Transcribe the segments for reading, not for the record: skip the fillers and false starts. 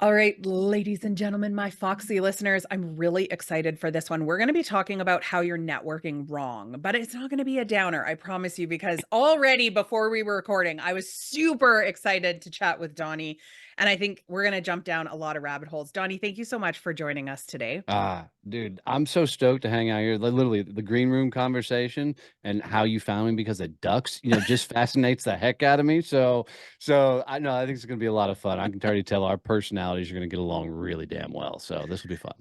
All right, ladies and gentlemen, my Foxy listeners, I'm really excited for this one. We're going to be talking about how you're networking wrong, but it's not going to be a downer, I promise you, because already before we were recording, I was super excited to chat with Donnie. And I think we're going to jump down a lot of rabbit holes. Donnie, thank you so much for joining us today. Dude, I'm so stoked to hang out here. Literally, the green room conversation and how you found me because of ducks, just fascinates the heck out of me. So I know I think it's gonna be a lot of fun. I can already tell our personalities are gonna get along really damn well. So this will be fun.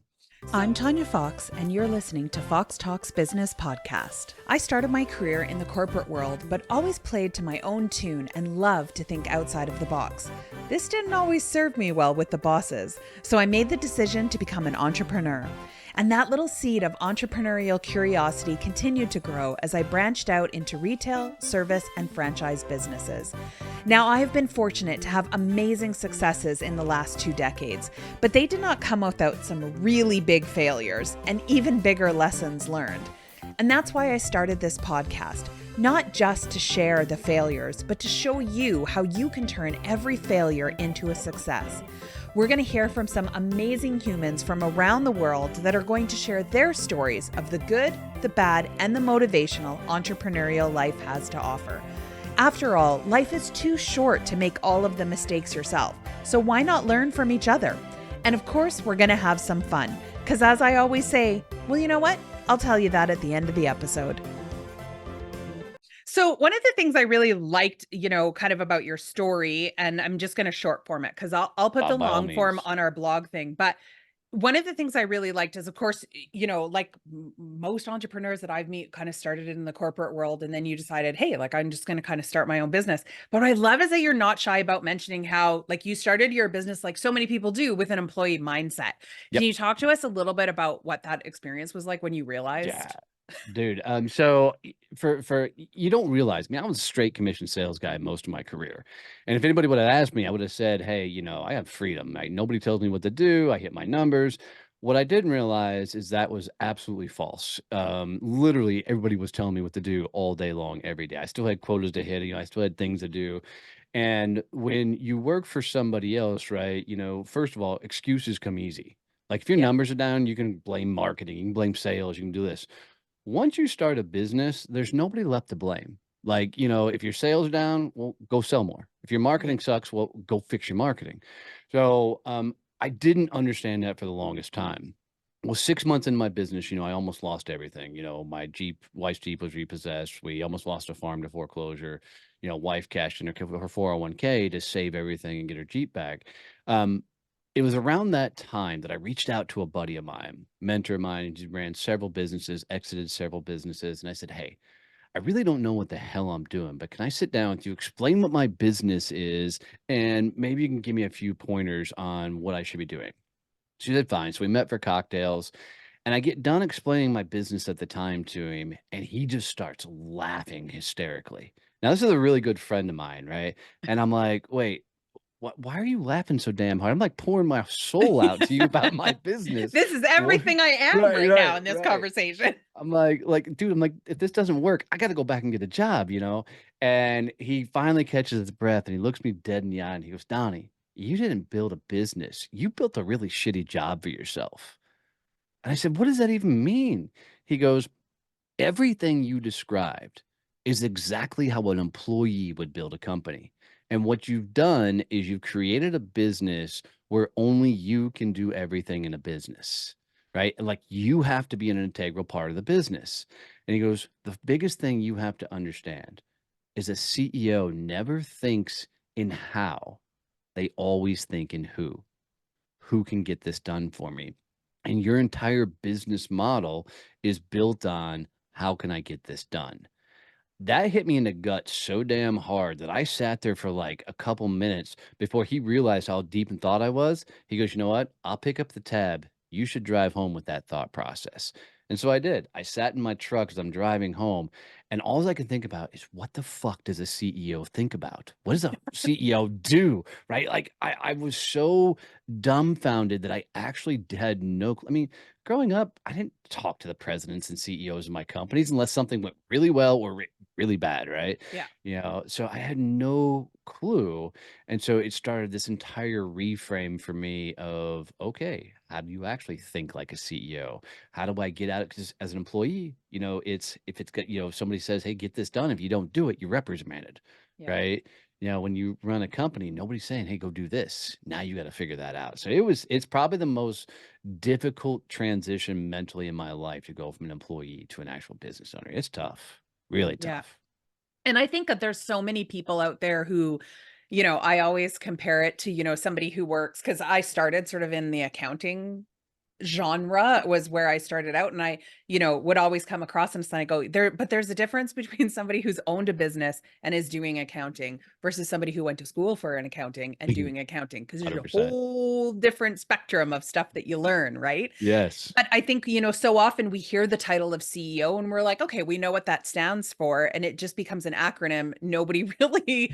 I'm Tanya Fox, and you're listening to Fox Talks Business Podcast. I started my career in the corporate world, but always played to my own tune and loved to think outside of the box. This didn't always serve me well with the bosses, so I made the decision to become an entrepreneur. And that little seed of entrepreneurial curiosity continued to grow as I branched out into retail, service, and franchise businesses. Now, I have been fortunate to have amazing successes in the last 2 decades, but they did not come without some really big failures and even bigger lessons learned. And that's why I started this podcast, not just to share the failures, but to show you how you can turn every failure into a success. We're going to hear from some amazing humans from around the world that are going to share their stories of the good, the bad, and the motivational entrepreneurial life has to offer. After all, life is too short to make all of the mistakes yourself, so why not learn from each other? And of course, we're going to have some fun, because as I always say, well, you know what? I'll tell you that at the end of the episode. So one of the things I really liked, kind of about your story, and I'm just going to short form it because I'll put the By all long form means. on our blog thing. But one of the things I really liked is, of course, like most entrepreneurs that I've met kind of started in the corporate world, and then you decided, hey, like I'm just going to kind of start my own business. But what I love is that you're not shy about mentioning how, like, you started your business like so many people do with an employee mindset. Can Yep. you talk to us a little bit about what that experience was like when you Yeah. realized? Dude, so for you don't realize, I mean, I was a straight commission sales guy most of my career. And if anybody would have asked me, I would have said, "Hey, I have freedom. Like, nobody tells me what to do. I hit my numbers." What I didn't realize is that was absolutely false. Literally, everybody was telling me what to do all day long, every day. I still had quotas to hit. I still had things to do. And when you work for somebody else, right? First of all, excuses come easy. Like if your Yep. numbers are down, you can blame marketing, you can blame sales, you can do this. Once you start a business, there's nobody left to blame. Like, if your sales are down, well, go sell more. If your Yeah. marketing sucks, well, go fix your marketing. So, I didn't understand that for the longest time. Well, 6 months in my business, I almost lost everything. My wife's Jeep was repossessed. We almost lost a farm to foreclosure. Wife cashed in her 401k to save everything and get her Jeep back. Um, it was around that time that I reached out to a buddy of mine, mentor of mine, who ran several businesses, exited several businesses, and I said, "Hey, I really don't know what the hell I'm doing, but can I sit down with you, explain what my business is, and maybe you can give me a few pointers on what I should be doing?" She said, "Fine." So we met for cocktails, and I get done explaining my business at the time to him, and he just starts laughing hysterically. Now, this is a really good friend of mine, right? And I'm like, "Wait, why are you laughing so damn hard? I'm like pouring my soul out to you about my business." This is What? everything I am Right, right now right, in this right. conversation. Dude, I'm like, if this doesn't work, I gotta go back and get a job. And he finally catches his breath and he looks me dead in the eye and he goes, "Donnie, you didn't build a business. You built a really shitty job for yourself." And I said, "What does that even mean?" He goes, "Everything you described is exactly how an employee would build a company. And what you've done is you've created a business where only you can do everything in a business, right? And like you have to be an integral part of the business." And he goes, "The biggest thing you have to understand is a CEO never thinks in how, they always think in who. Who can get this done for me? And your entire business model is built on how can I get this done?" That hit me in the gut so damn hard that I sat there for like a couple minutes before he realized how deep in thought I was. He goes, "You know what? I'll pick up the tab. You should drive home with that thought process." And so I did. I sat in my truck as I'm driving home, and all I can think about is what the fuck does a CEO think about? What does a CEO do? Right? Like I was so dumbfounded that I actually had no. I mean, growing up, I didn't talk to the presidents and CEOs of my companies unless something went really well or really bad, right? Yeah. So I had no clue. And so it started this entire reframe for me of, okay, how do you actually think like a CEO? How do I get out? Because as an employee, it's if it's got, if somebody says, hey, get this done. If you don't do it, you're reprimanded, Yeah. right? When you run a company, nobody's saying, hey, go do this. Now you got to figure that out. So it's probably the most difficult transition mentally in my life to go from an employee to an actual business owner. It's tough, really Yeah. tough. And I think that there's so many people out there who, I always compare it to, somebody who works because I started sort of in the accounting genre was where I started out, and I, would always come across and I go, there's a difference between somebody who's owned a business and is doing accounting versus somebody who went to school for an accounting and doing accounting because there's a 100%. whole different spectrum of stuff that you learn, right? Yes. But I think, so often we hear the title of CEO and we're like, okay, we know what that stands for. And it just becomes an acronym. Nobody really,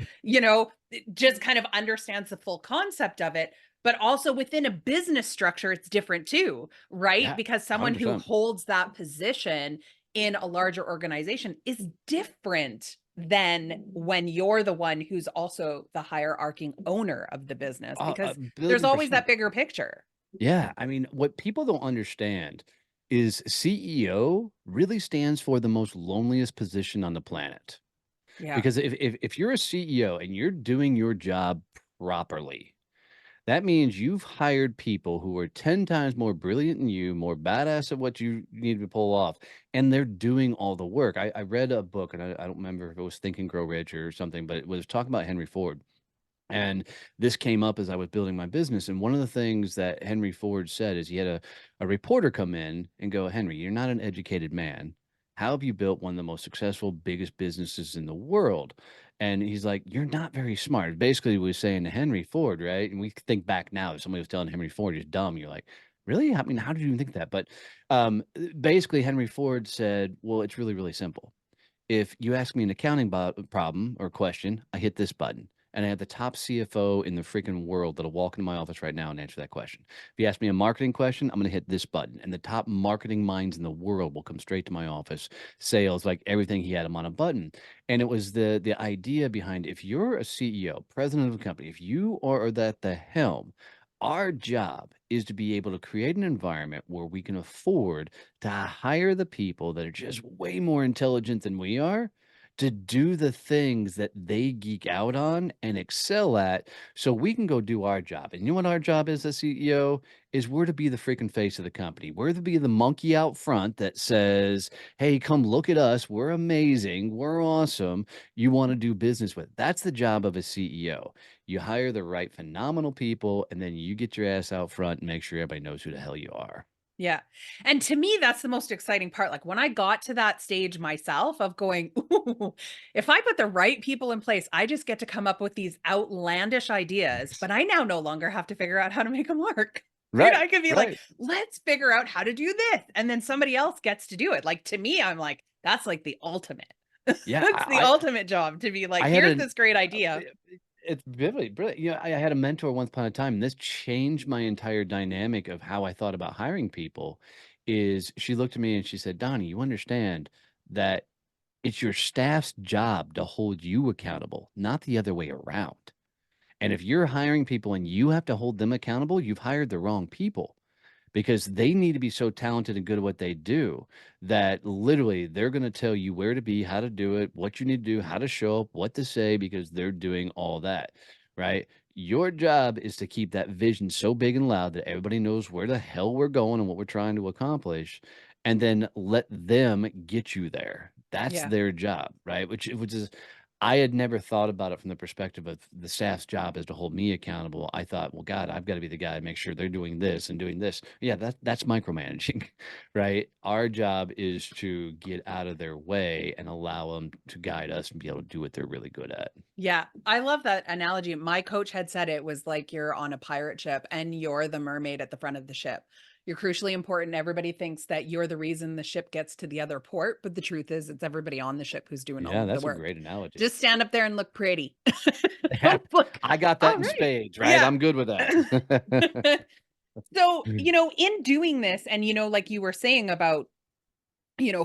just kind of understands the full concept of it. But also within a business structure, it's different too, right? Yeah, Because someone who 100%. holds that position in a larger organization is different than when you're the one who's also the hierarching owner of the business, A because there's billion always that percent. bigger picture. Yeah, I mean, what people don't understand is CEO really stands for the most loneliest position on the planet. Yeah. Because if you're a CEO and you're doing your job properly, that means you've hired people who are 10 times more brilliant than you, more badass at what you need to pull off, and they're doing all the work. I read a book, and I don't remember if it was Think and Grow Rich or something, but it was talking about Henry Ford. And this came up as I was building my business. And one of the things that Henry Ford said is he had a reporter come in and go, Henry, you're not an educated man. How have you built one of the most successful, biggest businesses in the world? And he's like, you're not very smart. Basically, he was saying to Henry Ford, right? And we think back now, if somebody was telling Henry Ford he's dumb, you're like, really? I mean, how did you even think that? But basically, Henry Ford said, well, it's really, really simple. If you ask me an accounting problem or question, I hit this button. And I have the top CFO in the freaking world that'll walk into my office right now and answer that question. If you ask me a marketing question, I'm going to hit this button. And the top marketing minds in the world will come straight to my office. Sales, like everything, he had them on a button. And it was the idea behind if you're a CEO, president of a company, if you are at the helm, our job is to be able to create an environment where we can afford to hire the people that are just way more intelligent than we are to do the things that they geek out on and excel at so we can go do our job. And you know what our job is as CEO is we're to be the freaking face of the company. We're to be the monkey out front that says, "Hey, come look at us. We're amazing. We're awesome. You want to do business with." That's the job of a CEO. You hire the right phenomenal people and then you get your ass out front and make sure everybody knows who the hell you are. Yeah. And to me, that's the most exciting part. Like when I got to that stage myself of going, ooh, if I put the right people in place, I just get to come up with these outlandish ideas, but I now no longer have to figure out how to make them work. Right? Right, I could be like, right. let's figure out how to do this. And then somebody else gets to do it. Like to me, I'm like, that's like the ultimate. Yeah, That's the ultimate job to be like, I had here's an this great uh, idea. it's vividly brilliant. I had a mentor once upon a time, and this changed my entire dynamic of how I thought about hiring people. Is she looked at me and she said, "Donnie, you understand that it's your staff's job to hold you accountable, not the other way around. And if you're hiring people and you have to hold them accountable, you've hired the wrong people." Because they need to be so talented and good at what they do that literally they're going to tell you where to be, how to do it, what you need to do, how to show up, what to say, because they're doing all that, right? Your job is to keep that vision so big and loud that everybody knows where the hell we're going and what we're trying to accomplish, and then let them get you there. That's Yeah. their job, right? Which is I had never thought about it from the perspective of the staff's job is to hold me accountable. I thought, well, God, I've got to be the guy to make sure they're doing this and doing this. Yeah, that's micromanaging, right? Our job is to get out of their way and allow them to guide us and be able to do what they're really good at. Yeah, I love that analogy. My coach had said it was like you're on a pirate ship and you're the mermaid at the front of the ship. You're crucially important. Everybody thinks that you're the reason the ship gets to the other port, but the truth is it's everybody on the ship who's doing all Yeah, of the that's a work. great analogy. Just stand up there and look pretty. Yeah, Don't look I got that all in right. spades, right? Yeah. I'm good with that. So, in doing this and like you were saying about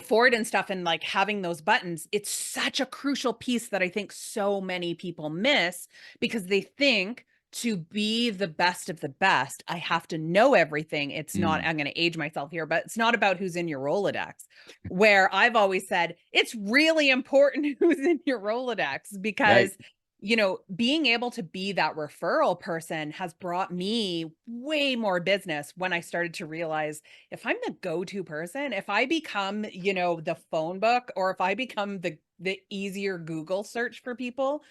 for it and stuff, and like having those buttons, it's such a crucial piece that I think so many people miss because they think to be the best of the best, I have to know everything. It's not, Mm, I'm going to age myself here, but it's not about who's in your Rolodex. Where I've always said it's really important who's in your Rolodex right. because being able to be that referral person has brought me way more business when I started to realize if I'm the go-to person, if I become, the phone book, or if I become the easier Google search for people,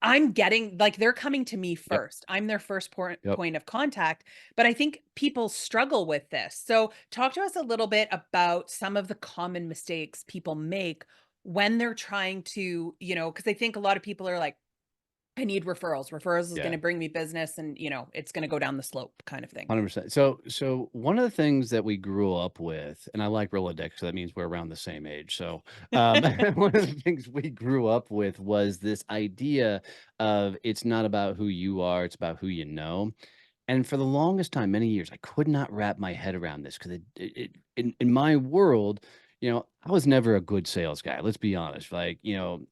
I'm getting like they're coming to me Yep. first. I'm their first Yep. point of contact. But I think people struggle with this. So talk to us a little bit about some of the common mistakes people make when they're trying to, because I think a lot of people are like, I need referrals. Referrals is going Yeah. to bring me business and, it's going to go down the slope kind of thing. 100%. So one of the things that we grew up with, and I like Rolodex, so that means we're around the same age. So one of the things we grew up with was this idea of it's not about who you are, it's about who you know. And for the longest time, many years, I could not wrap my head around this because in my world, I was never a good sales guy. Let's be honest. Like, even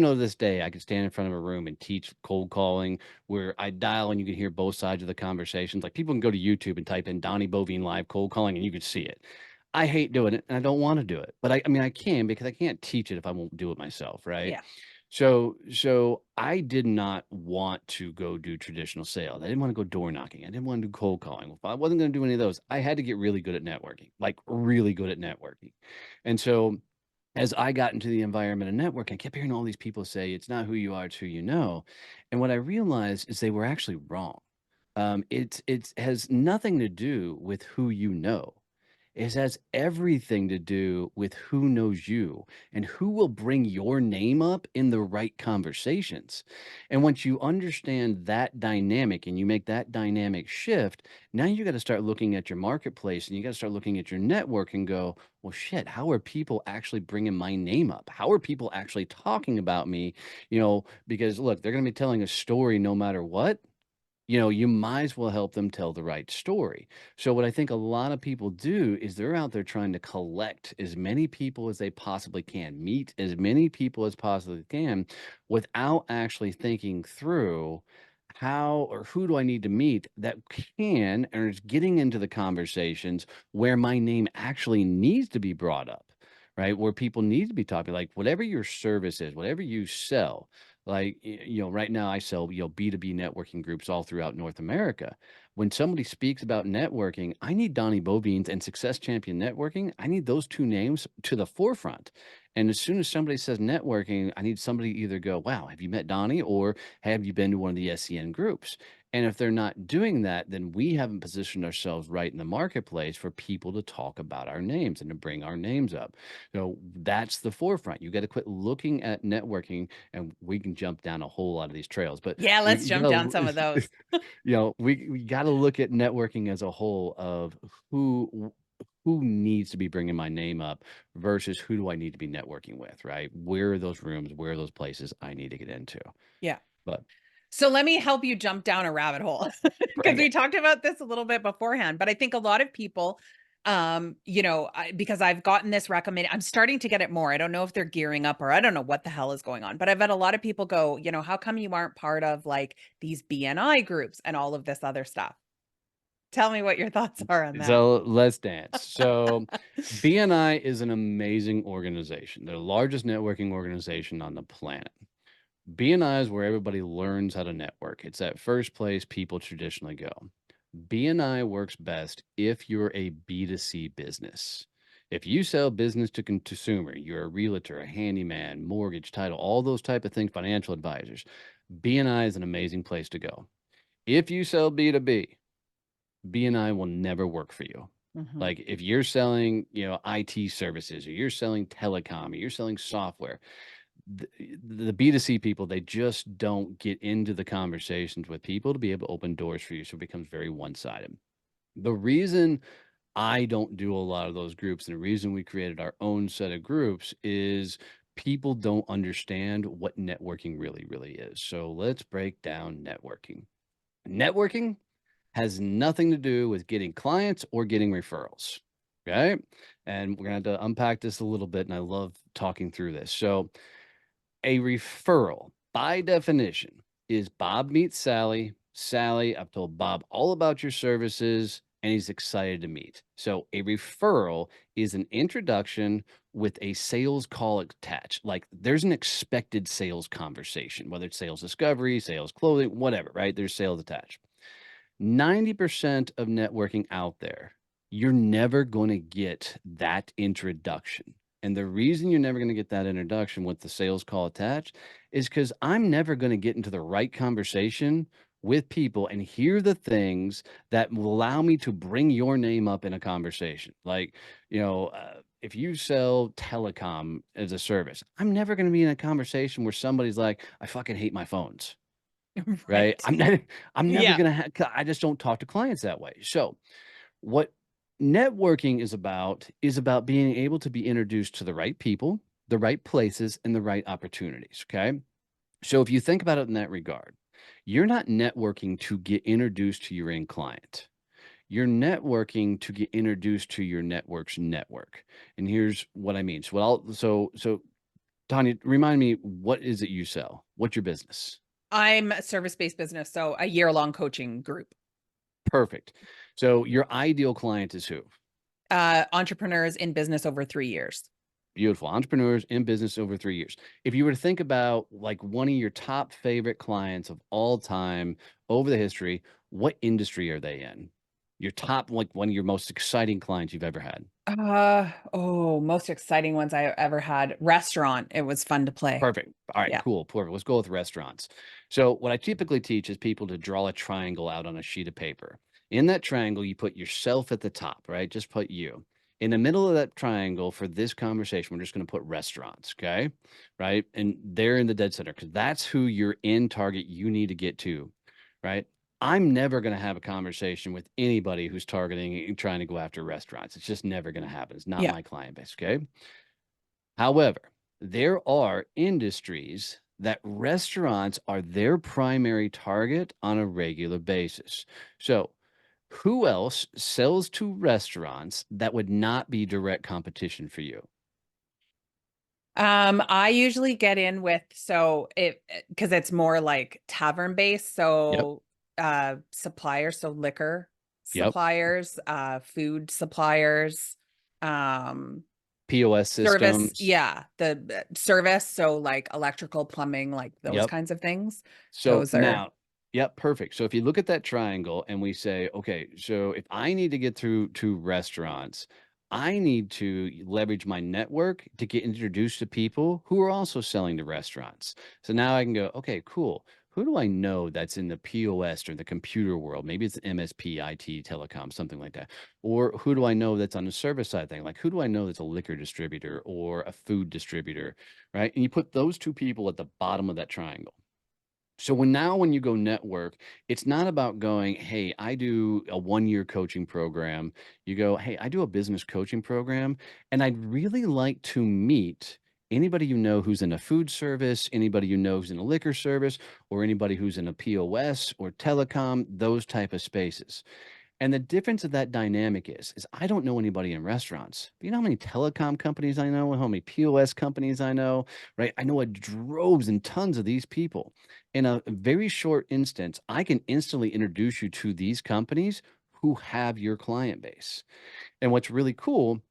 though to this day I could stand in front of a room and teach cold calling, where I dial and you can hear both sides of the conversations. Like people can go to YouTube and type in Donnie Boivin live cold calling and you can see it. I hate doing it and I don't want to do it, but I mean, I can because I can't teach it if I won't do it myself, right? Yeah. So I did not want to go do traditional sales. I didn't want to go door knocking. I didn't want to do cold calling. If I wasn't going to do any of those, I had to get really good at networking, like really good at networking. And so as I got into the environment of networking, I kept hearing all these people say, it's not who you are, it's who you know. And what I realized is they were actually wrong. It has nothing to do with who you know. It has everything to do with who knows you and who will bring your name up in the right conversations. And once you understand that dynamic and you make that dynamic shift, now you got to start looking at your marketplace and you got to start looking at your network and go, well, shit, how are people actually bringing my name up? How are people actually talking about me? Because look, they're going to be telling a story no matter what. You might as well help them tell the right story. So, what I think a lot of people do is they're out there trying to collect as many people as they possibly can, meet as many people as possibly can, without actually thinking through how or who do I need to meet that can or is getting into the conversations where my name actually needs to be brought up, right? Where people need to be talking, like whatever your service is, whatever you sell, like, right now I sell, B2B networking groups all throughout North America. When somebody speaks about networking, I need Donnie Boivins and Success Champion Networking. I need those two names to the forefront. And as soon as somebody says networking, I need somebody to either go, wow, have you met Donnie? Or have you been to one of the SCN groups? And if they're not doing that, then we haven't positioned ourselves right in the marketplace for people to talk about our names and to bring our names up. So that's the forefront. You got to quit looking at networking, and we can jump down a whole lot of these trails, but Yeah, let's we jump down gotta, some of those. we got to look at networking as a whole of who needs to be bringing my name up versus who do I need to be networking with, right? Where are those rooms? Where are those places I need to get into? Yeah. But So let me help you jump down a rabbit hole because bring we it. talked about this a little bit beforehand, but I think a lot of people, because I've gotten this recommended, I'm starting to get it more. I don't know if they're gearing up or I don't know what the hell is going on, but I've had a lot of people go, how come you aren't part of like these BNI groups and all of this other stuff? Tell me what your thoughts are on that. So let's dance. So BNI is an amazing organization. They're the largest networking organization on the planet. BNI is where everybody learns how to network. It's that first place people traditionally go. BNI works best if you're a B2C business. If you sell business to consumer, you're a realtor, a handyman, mortgage, title, all those type of things, financial advisors, BNI is an amazing place to go. If you sell B2B, BNI will never work for you. Mhm. Like if you're selling, IT services or you're selling telecom or you're selling software, the, the B2C people, they just don't get into the conversations with people to be able to open doors for you. So it becomes very one-sided. The reason I don't do a lot of those groups and the reason we created our own set of groups is people don't understand what networking really, really is. So let's break down networking. Networking has nothing to do with getting clients or getting referrals. Okay. and we're going to have to unpack this a little bit. And I love talking through this. So, a referral, by definition, is Bob meets Sally. Sally, I've told Bob all about your services, and he's excited to meet. So, a referral is an introduction with a sales call attached. Like there's an expected sales conversation, whether it's sales discovery, sales clothing, whatever, right? There's sales attached. 90% of networking out there, you're never going to get that introduction. And the reason you're never going to get that introduction with the sales call attached is because I'm never going to get into the right conversation with people and hear the things that will allow me to bring your name up in a conversation. Like, if you sell telecom as a service, I'm never going to be in a conversation where somebody's like, I fucking hate my phones. Right? Right. I'm never Yeah. gonna I just don't talk to clients that way. So, what networking is about being able to be introduced to the right people, the right places, and the right opportunities, okay? So, if you think about it in that regard, you're not networking to get introduced to your end client. You're networking to get introduced to your network's network. And here's what I mean. So Tanya, remind me, what is it you sell? What's your business? I'm a service-based business, so a year-long coaching group. Perfect. So your ideal client is who? Entrepreneurs in business over 3 years. Beautiful. Entrepreneurs in business over 3 years. If you were to think about like one of your top favorite clients of all time over the history, what industry are they in? Your top, like one of your most exciting clients you've ever had. Most exciting ones I ever had. Restaurant. It was fun to play. Perfect. All right, Yeah. cool. Perfect. Let's go with restaurants. So, what I typically teach is people to draw a triangle out on a sheet of paper. In that triangle, you put yourself at the top, right? Just put you. In the middle of that triangle for this conversation, we're just going to put restaurants, okay? Right? And they're in the dead center because that's who your end target you need to get to, right? I'm never going to have a conversation with anybody who's targeting and trying to go after restaurants. It's just never going to happen. It's not Yeah. my client base, okay? However, there are industries that restaurants are their primary target on a regular basis. So, who else sells to restaurants that would not be direct competition for you? I usually get in with because it's more like tavern based, Yep. so suppliers, so liquor Yep. suppliers, food suppliers, um POS service, systems. yeah, the service, so like electrical, plumbing, like those Yep. kinds of things. So Those are, now, yep, perfect. So if you look at that triangle and we say, okay, so if I need to get through to restaurants, I need to leverage my network to get introduced to people who are also selling to restaurants. So now I can go, okay, cool. Who do I know that's in the POS or the computer world? Maybe it's MSP, IT, telecom, something like that. Or who do I know that's on the service side thing? Like who do I know that's a liquor distributor or a food distributor, right? And you put those two people at the bottom of that triangle. So when you go network, it's not about going, hey, I do a 1 year coaching program. You go, hey, I do a business coaching program, and I'd really like to meet anybody you know who's in a food service, anybody you know who's in a liquor service, or anybody who's in a POS or telecom, those type of spaces. And the difference of that dynamic is I don't know anybody in restaurants. But you know how many telecom companies I know, how many POS companies I know, right? I know a droves and tons of these people. In a very short instance, I can instantly introduce you to these companies who have your client base. And what's really cool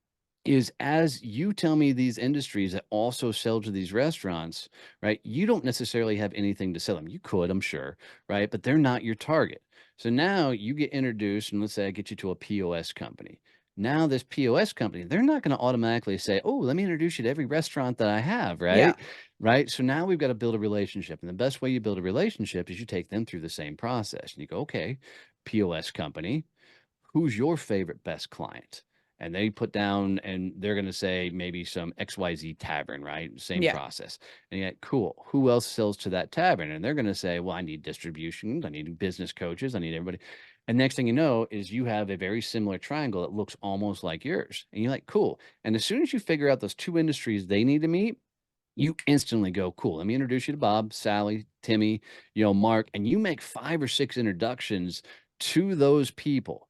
is as you tell me these industries that also sell to these restaurants, right? You don't necessarily have anything to sell them. You could, I'm sure, right? But they're not your target. So now you get introduced, and let's say I get you to a POS company. Now, this POS company, they're not going to automatically say, oh, let me introduce you to every restaurant that I have, yeah, right? Right. So now we've got to build a relationship. And the best way you build a relationship is you take them through the same process. And you go, okay, POS company, who's your favorite best client? And they put down and they're going to say maybe some XYZ tavern, right? Same yeah, process. And yet, cool. Who else sells to that tavern? And they're going to say, well, I need distribution. I need business coaches. I need everybody. And next thing you know is you have a very similar triangle that looks almost like yours. And you're like, cool. And as soon as you figure out those two industries they need to meet, you instantly go, cool. Let me introduce you to Bob, Sally, Timmy, Mark, and you make 5 or 6 introductions to those people.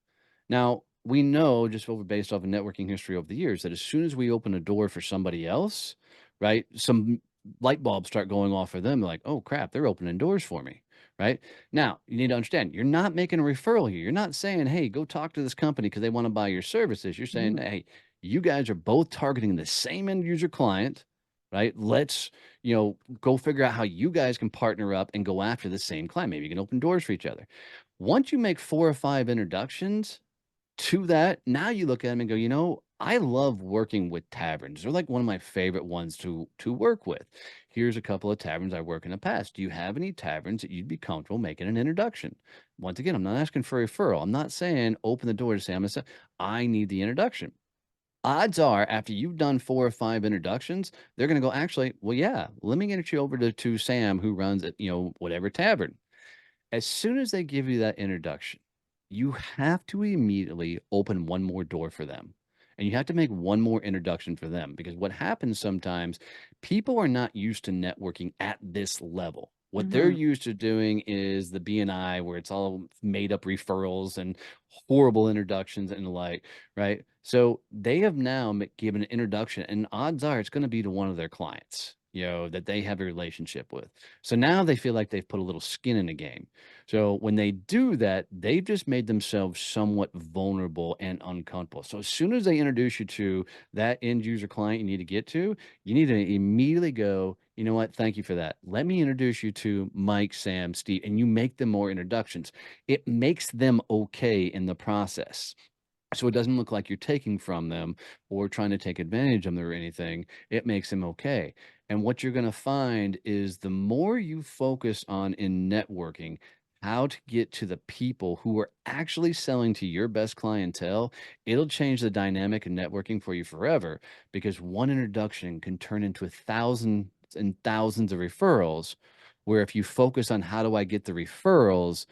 Now, we know just over based off of networking history over the years that as soon as we open a door for somebody else, right, some light bulbs start going off for them. Like, oh crap, they're opening doors for me. Right now, you need to understand you're not making a referral here. You're not saying, hey, go talk to this company because they want to buy your services. You're saying, Mhm. hey, you guys are both targeting the same end user client, right? Let's, go figure out how you guys can partner up and go after the same client. Maybe you can open doors for each other. Once you make 4 or 5 introductions, to that, now you look at them and go, I love working with taverns. They're like one of my favorite ones to work with. Here's a couple of taverns I work in the past. Do you have any taverns that you'd be comfortable making an introduction? Once again, I'm not asking for a referral. I'm not saying open the door to say I need the introduction. Odds are, after you've done 4 or 5 introductions, they're going to go, actually, well, yeah, let me get you over to Sam who runs at whatever tavern. As soon as they give you that introduction, you have to immediately open one more door for them. And you have to make one more introduction for them because what happens sometimes, people are not used to networking at this level. What they're Mhm. used to doing is the BNI where it's all made up referrals and horrible introductions and the like, right? So they have now given an introduction, and odds are it's going to be to one of their clients, that they have a relationship with. So now they feel like they've put a little skin in the game. So when they do that, they've just made themselves somewhat vulnerable and uncomfortable. So as soon as they introduce you to that end user client you need to get to, you need to immediately go, you know what? Thank you for that. Let me introduce you to Mike, Sam, Steve, and you make them more introductions. It makes them okay in the process. So it doesn't look like you're taking from them or trying to take advantage of them or anything. It makes them okay. And what you're going to find is the more you focus on in networking, how to get to the people who are actually selling to your best clientele, it'll change the dynamic of networking for you forever because one introduction can turn into thousands and thousands of referrals. Where if you focus on how do I get the referrals,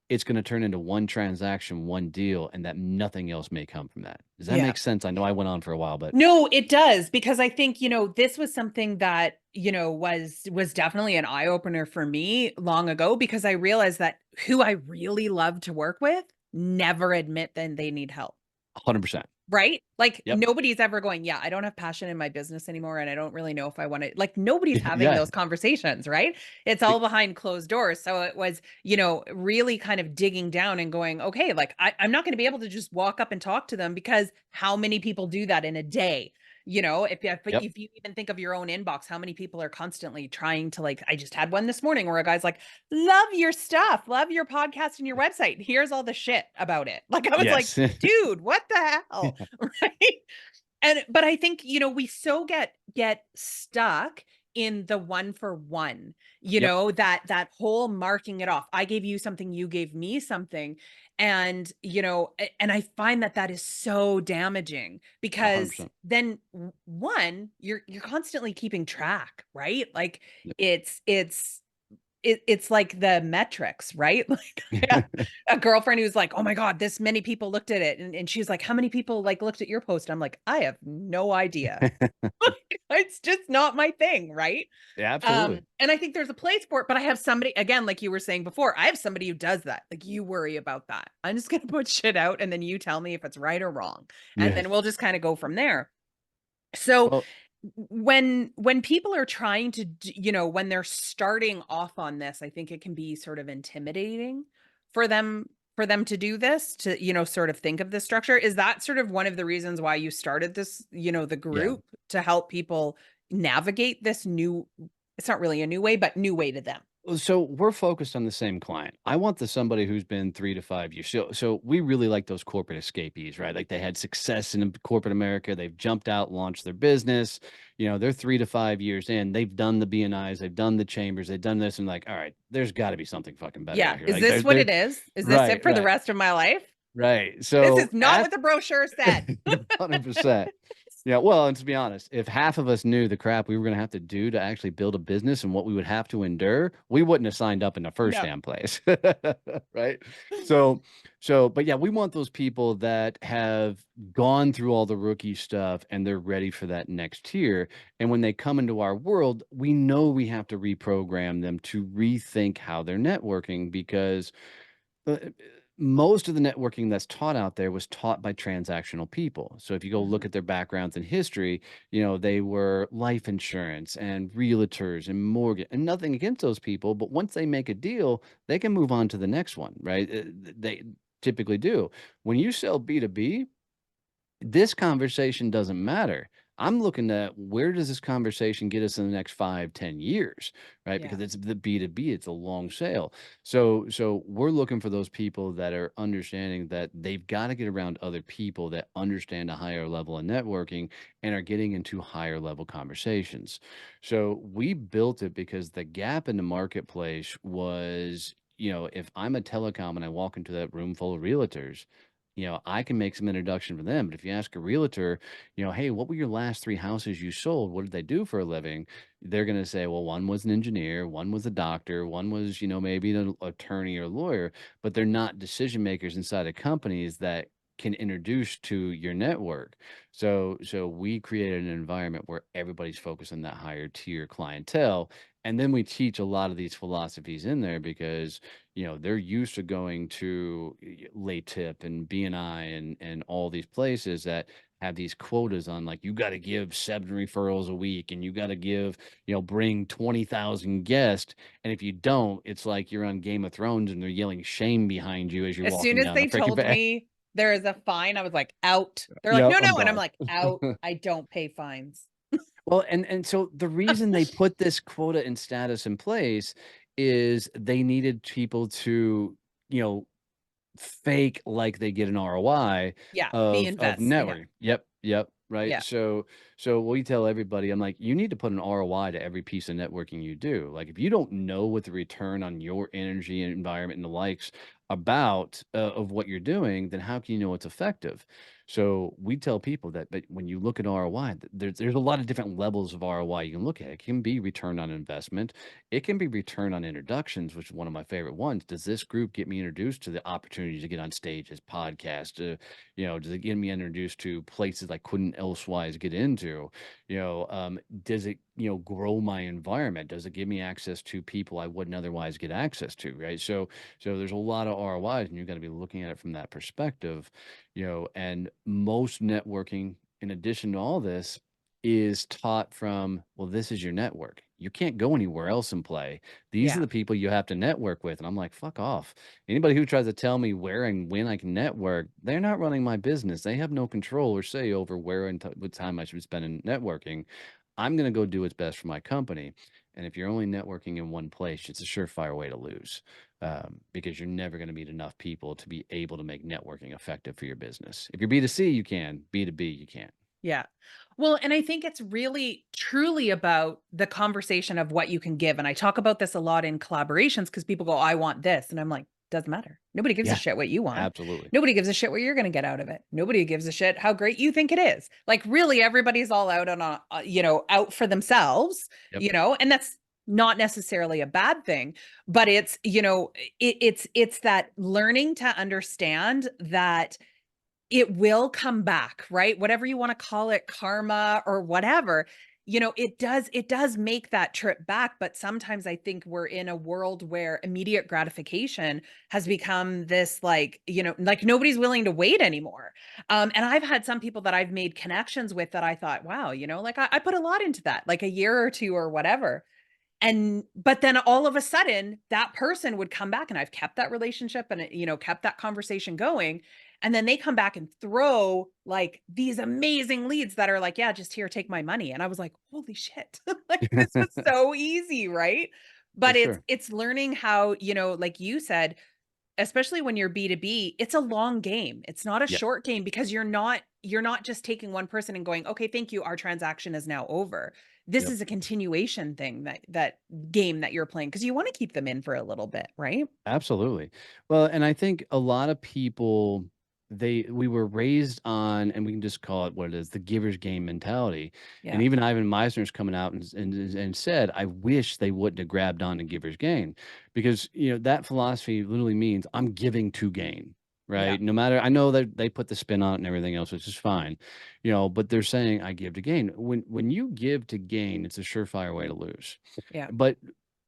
it's gonna turn into one transaction, one deal, and that nothing else may come from that. Does that Yeah. make sense? I know I went on for a while, but No, it does because I think, this was something that, was definitely an eye opener for me long ago because I realized that who I really love to work with never admit that they need help. 100%. Right? Like, Yep. nobody's ever going, "Yeah, I don't have passion in my business anymore, and I don't really know if I wanna," like, nobody's having Yeah. those conversations, right? It's all behind closed doors, so it was, really kind of digging down and going, "Okay, like, I'm not gonna be able to just walk up and talk to them because how many people do that in a day?" Yep. If you even think of your own inbox, how many people are constantly trying to, like I just had one this morning where a guy's like, "Love your stuff, love your podcast and your website. Here's all the shit about it." Like, I was like, Yes. "Dude, what the hell?" Yeah. Right? And but I think, we so get stuck in the one for one, Yep. that whole marking it off. I gave you something, you gave me something. And, and I find that that is so damaging because 100%. then one, you're constantly keeping track, right? Like Yep. it's it's like the metrics, right? Like, I had a girlfriend who's like, "Oh my god, this many people looked at it," and she's like, "How many people, like, looked at your post?" I'm like, "I have no idea." It's just not my thing, right? Yeah, absolutely. And I think there's a place for it, but I have somebody again, like you were saying before, I have somebody who does that. Like, "You worry about that. I'm just gonna put shit out, and then you tell me if it's right or wrong, and Yes. then we'll just kinda go from there." So Well, when people are trying to when they're starting off on this, I think it can be sort of intimidating for them to do this, to sort of think of this structure. Is that sort of one of the reasons why you started this, the yeah. group, to help people navigate this new, it's not really a new way, but new way to them? So we're focused on the same client. I want the somebody who's been 3 to 5 years. So we really like those corporate escapees, right? Like they had success in corporate America. They've jumped out, launched their business. They're 3 to 5 years in. They've done the BNIs, they've done the chambers, they've done this, and like, all right, there's got to be something fucking better Yeah. out here. Is Like this what it is? Is this right, it for the right, rest of my life? right. This is So not at what the brochure said. 100%. Yeah, well, and to be honest, if half of us knew the crap we were gonna have to do to actually build a business and what we would have to endure, we wouldn't have signed up in the first No. damn place. Right? So but yeah, we want those people that have gone through all the rookie stuff and they're ready for that next tier. And when they come into our world, we know we have to reprogram them to rethink how they're networking because uh, most of the networking that's taught out there was taught by transactional people. So if you go look Mhm. at their backgrounds in history, they were life insurance and realtors and mortgage, and nothing against those people. But once they make a deal, they can move on to the next one, right? They typically do. When you sell B2B, this conversation doesn't matter. I'm looking at where does this conversation get us in the next 5, 10 years, right? Yeah. Because it's the B2B, it's a long sale. So we're looking for those people that are understanding that they've got to get around other people that understand a higher level of networking and are getting into higher level conversations. So we built it because the gap in the marketplace was, if I'm a telecom and I walk into that room full of realtors, I can make some introduction for them. But if you ask a realtor, hey, what were your last three houses you sold? What did they do for a living? They're going to say, well, one was an engineer, one was a doctor, one was, maybe an attorney or lawyer, but they're not decision makers inside of companies that can introduce to your network. So we created an environment where everybody's focused on that higher tier clientele. And then we teach a lot of these philosophies in there because they're used to going to lay tip and BNI and all these places that have these quotas on, like, you got to give 7 referrals a week and you got to give, bring 20,000 guests. And if you don't, it's like you're on Game of Thrones and they're yelling shame behind you as you're As soon walking as down the they freaking told path. me there is a fine, I was like, "Out." They're like, Yep, "No, I'm no." And I'm gone. like, "Out. I don't pay fines." Well, and so the reason they put this quota and status in place is they needed people to, you know, fake like they get an ROI Yeah, be of invest. Yeah. networking. Yep, yep, right. Yeah. So we tell everybody, I'm like, you need to put an ROI to every piece of networking you do. Like, if you don't know what the return on your energy and environment and the likes about of what you're doing, then how can you know it's effective? So we tell people that, but when you look at ROI, there's a lot of different levels of ROI you can look at. It can be return on investment. It can be return on introductions, which is one of my favorite ones. Does this group get me introduced to the opportunities to get on stages, podcasts? Does it get me introduced to places I couldn't elsewise get into? Does it, grow my environment? Does it give me access to people I wouldn't otherwise get access to? Right. So there's a lot of ROIs, and you've got to be looking at it from that perspective. And most networking, in addition to all this, is taught from, well, this is your network. You can't go anywhere else and play. These are Yeah. the people you have to network with. And I'm like, fuck off. Anybody who tries to tell me where and when I can network, they're not running my business. They have no control or say over where and what time I should spend in networking. I'm going to go do what's best for my company. And if you're only networking in one place, it's a surefire way to lose, because you're never going to meet enough people to be able to make networking effective for your business. If you're B2C, you can. B2B, you can't. Yeah. Well, and I think it's really truly about the conversation of what you can give. And I talk about this a lot in collaborations because people go, I want this. And I'm like, doesn't matter. Nobody gives a Yeah, shit what you want. absolutely. Nobody gives a shit what you're going to get out of it. Nobody gives a shit how great you think it is. Like, really, everybody's all out on out for themselves, Yep. and that's not necessarily a bad thing, but it's, it's that learning to understand that it will come back, right? Whatever you want to call it, karma or whatever, it does make that trip back. But sometimes I think we're in a world where immediate gratification has become this, like nobody's willing to wait anymore. And I've had some people that I've made connections with that I thought, wow, like I put a lot into that, like a year or two or whatever. And but then all of a sudden that person would come back, and I've kept that relationship and kept that conversation going, and then they come back and throw like these amazing leads that are like, yeah, just here, take my money. And I was like, holy shit. Like, this was so easy, right? For But it's sure. it's learning how, like you said, especially when you're B2B, it's a long game. It's not a Yeah. short game because you're not just taking one person and going, "Okay, thank you. Our transaction is now over." This Yep. is a continuation thing, that game that you're playing because you want to keep them in for a little bit, right? Absolutely. Well, and I think a lot of people, we were raised on, and we can just call it what it is, the giver's game mentality. And Yeah. even Ivan Meisner's coming out and said, I wish they wouldn't have grabbed on to giver's gain, because that philosophy literally means I'm giving to gain. Yeah. Right. No matter, I know that they put the spin on it and everything else, which is fine, but they're saying I give to gain. When you give to gain, it's a surefire way to lose. Yeah. But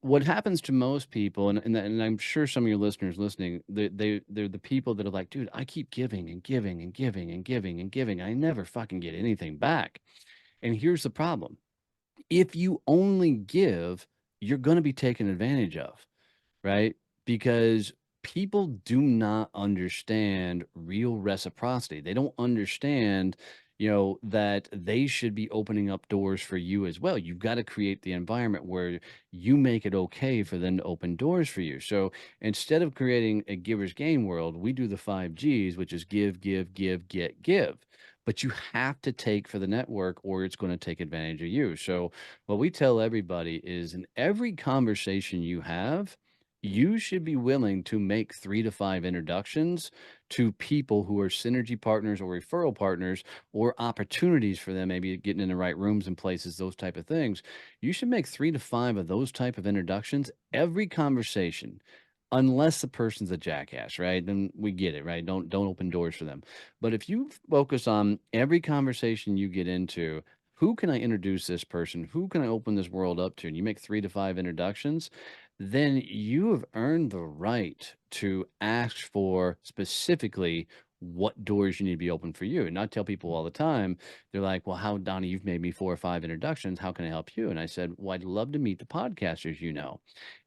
what happens to most people, and I'm sure some of your listeners listening, they're the people that are like, dude, I keep giving and giving and giving and giving and giving. I never fucking get anything back. And here's the problem. If you only give, you're going to be taken advantage of, right? Because people do not understand real reciprocity. They don't understand, that they should be opening up doors for you as well. You've got to create the environment where you make it okay for them to open doors for you. So instead of creating a giver's gain world, we do the 5 Gs, which is give, give, give, get, give. But you have to take for the network or it's going to take advantage of you. So what we tell everybody is in every conversation you have, you should be willing to make 3 to 5 introductions to people who are synergy partners or referral partners or opportunities for them, maybe getting in the right rooms and places, those type of things. You should make 3 to 5 of those type of introductions every conversation. Unless the person's a jackass, right? Then we get it, right? Don't open doors for them. But if you focus on every conversation you get into, who can I introduce this person? Who can I open this world up to? And you make 3 to 5 introductions, then you have earned the right to ask for specifically what doors you need to be open for you. And not tell people all the time, they're like, well, how, Donnie, you've made me 4 or 5 introductions. How can I help you? And I said, well, I'd love to meet the podcasters,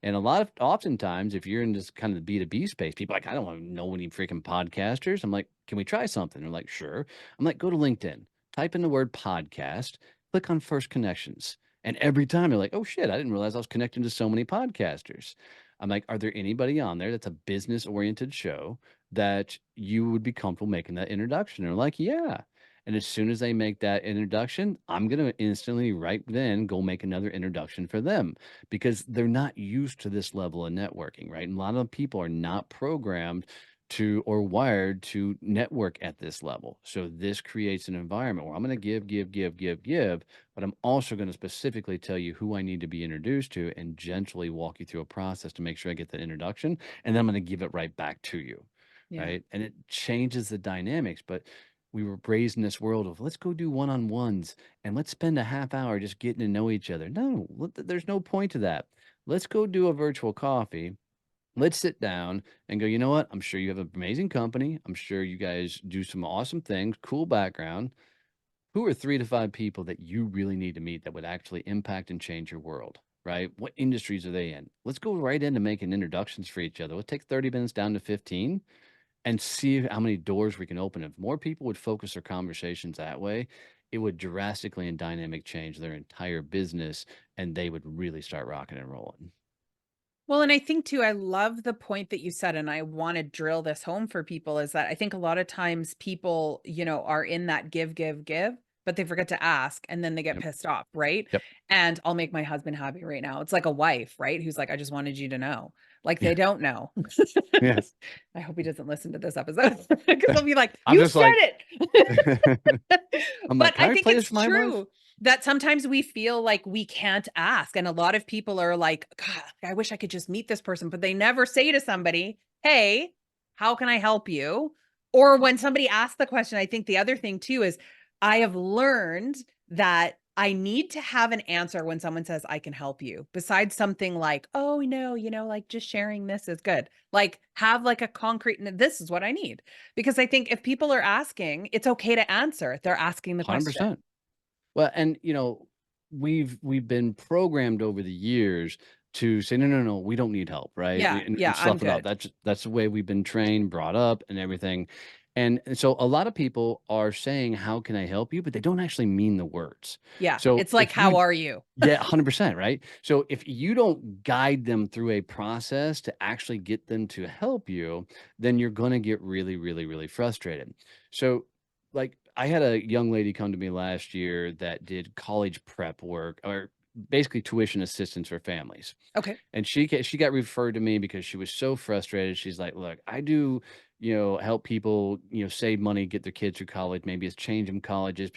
And oftentimes, if you're in this kind of B2B space, people are like, I don't want to know any freaking podcasters. I'm like, can we try something? They're like, sure. I'm like, go to LinkedIn, type in the word podcast, click on first connections. And every time they're like, oh shit, I didn't realize I was connecting to so many podcasters. I'm like, are there anybody on there that's a business oriented show that you would be comfortable making that introduction? And they're like, yeah. And as soon as they make that introduction, I'm going to instantly right then go make another introduction for them because they're not used to this level of networking, right? And a lot of people are not programmed to or wired to network at this level. So this creates an environment where I'm going to give, give, give, give, give, but I'm also going to specifically tell you who I need to be introduced to and gently walk you through a process to make sure I get that introduction. And then I'm going to give it right back to you. Yeah. Right. And it changes the dynamics. But we were raised in this world of let's go do one-on-ones and let's spend a half hour just getting to know each other. No, there's no point to that. Let's go do a virtual coffee. Let's sit down and go, you know what? I'm sure you have an amazing company. I'm sure you guys do some awesome things, cool background. Who are 3 to 5 people that you really need to meet that would actually impact and change your world, right? What industries are they in? Let's go right into making introductions for each other. Let's take 30 minutes down to 15 and see how many doors we can open. If more people would focus their conversations that way, it would drastically and dynamic change their entire business and they would really start rocking and rolling. Well, and I think too, I love the point that you said, and I want to drill this home for people is that I think a lot of times people, are in that give, give, give, but they forget to ask and then they get Yep. pissed off, right? Yep. And I'll make my husband happy right now. It's like a wife, right? Who's like, I just wanted you to know. Like Yeah. they don't know. Yes. I hope he doesn't listen to this episode because he'll be like, I'm you just like, said it. I'm like, But can I I think play this it's for my wife? true that sometimes we feel like we can't ask. And a lot of people are like, God, I wish I could just meet this person, but they never say to somebody, hey, how can I help you? Or when somebody asks the question, I think the other thing too is I have learned that I need to have an answer when someone says, I can help you, besides something like, oh, no, like just sharing this is good. Like have like a concrete, this is what I need. Because I think if people are asking, it's okay to answer if they're asking the question. 100%. Well, and we've been programmed over the years to say, no, no, no, we don't need help, right? Yeah, And yeah, I'm slough it off. good. That's the way we've been trained, brought up, and everything. And so a lot of people are saying, "How can I help you?" But they don't actually mean the words. Yeah, So it's like, if how you are you? yeah, 100%, right? So if you don't guide them through a process to actually get them to help you, then you're going to get really, really, really frustrated. So, like, I had a young lady come to me last year that did college prep work or basically tuition assistance for families. Okay. And she got referred to me because she was so frustrated. She's like, "Look, I do help people, save money, get their kids through college. Maybe it's changing colleges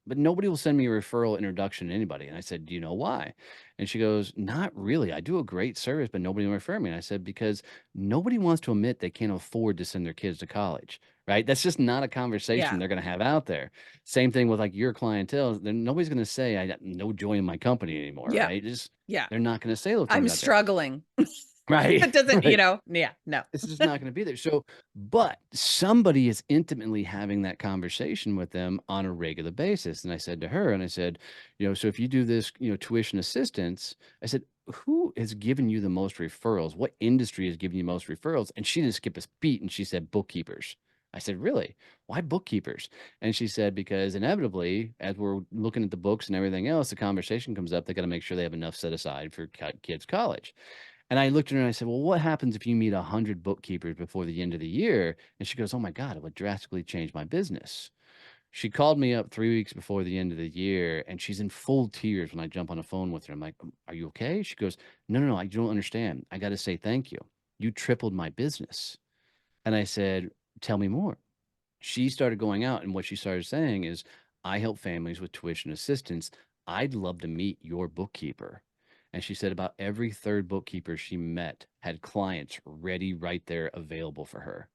but nobody will send me a referral introduction to anybody. And I said, do you know why? And she goes, not really. I do a great service, but nobody will refer me. And I said, because nobody wants to admit they can't afford to send their kids to college, right? That's just not a conversation Yeah. they're going to have out there. Same thing with like your clientele. Then nobody's going to say, I got no joy in my company anymore, Yeah. right? Just, Yeah. they're not going to say those I'm things out there. struggling. Right. It doesn't, Right. yeah, no. It's just not going to be there. So, but somebody is intimately having that conversation with them on a regular basis. And I said to her, and I said, so if you do this, tuition assistance, I said, who has given you the most referrals? What industry has given you most referrals? And she didn't skip a beat and she said, bookkeepers. I said, really? Why bookkeepers? And she said, because inevitably, as we're looking at the books and everything else, the conversation comes up. They got to make sure they have enough set aside for kids' college. And I looked at her and I said, well, what happens if you meet 100 bookkeepers before the end of the year? And she goes, oh my God, it would drastically change my business. She called me up 3 weeks before the end of the year and she's in full tears when I jump on the phone with her. I'm like, are you okay? She goes, no, no, no, I don't understand. I got to say thank you. You tripled my business. And I said, tell me more. She started going out and what she started saying is, I help families with tuition assistance. I'd love to meet your bookkeeper. And she said about every third bookkeeper she met had clients ready right there available for her.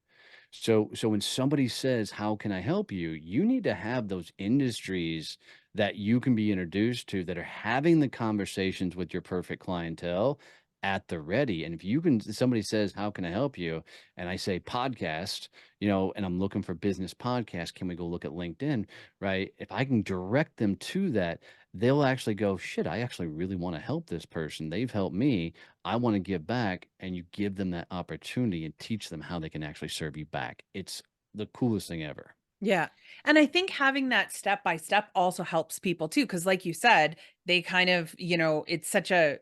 So when somebody says, "How can I help you?" You need to have those industries that you can be introduced to that are having the conversations with your perfect clientele at the ready. And if you can, somebody says, "How can I help you?" And I say podcast, and I'm looking for business podcast, can we go look at LinkedIn, right? If I can direct them to that, they'll actually go, "Shit, I actually really want to help this person. They've helped me. I want to give back," and you give them that opportunity and teach them how they can actually serve you back. It's the coolest thing ever. Yeah. And I think having that step by step also helps people too. Cause like you said, they kind of, it's such a,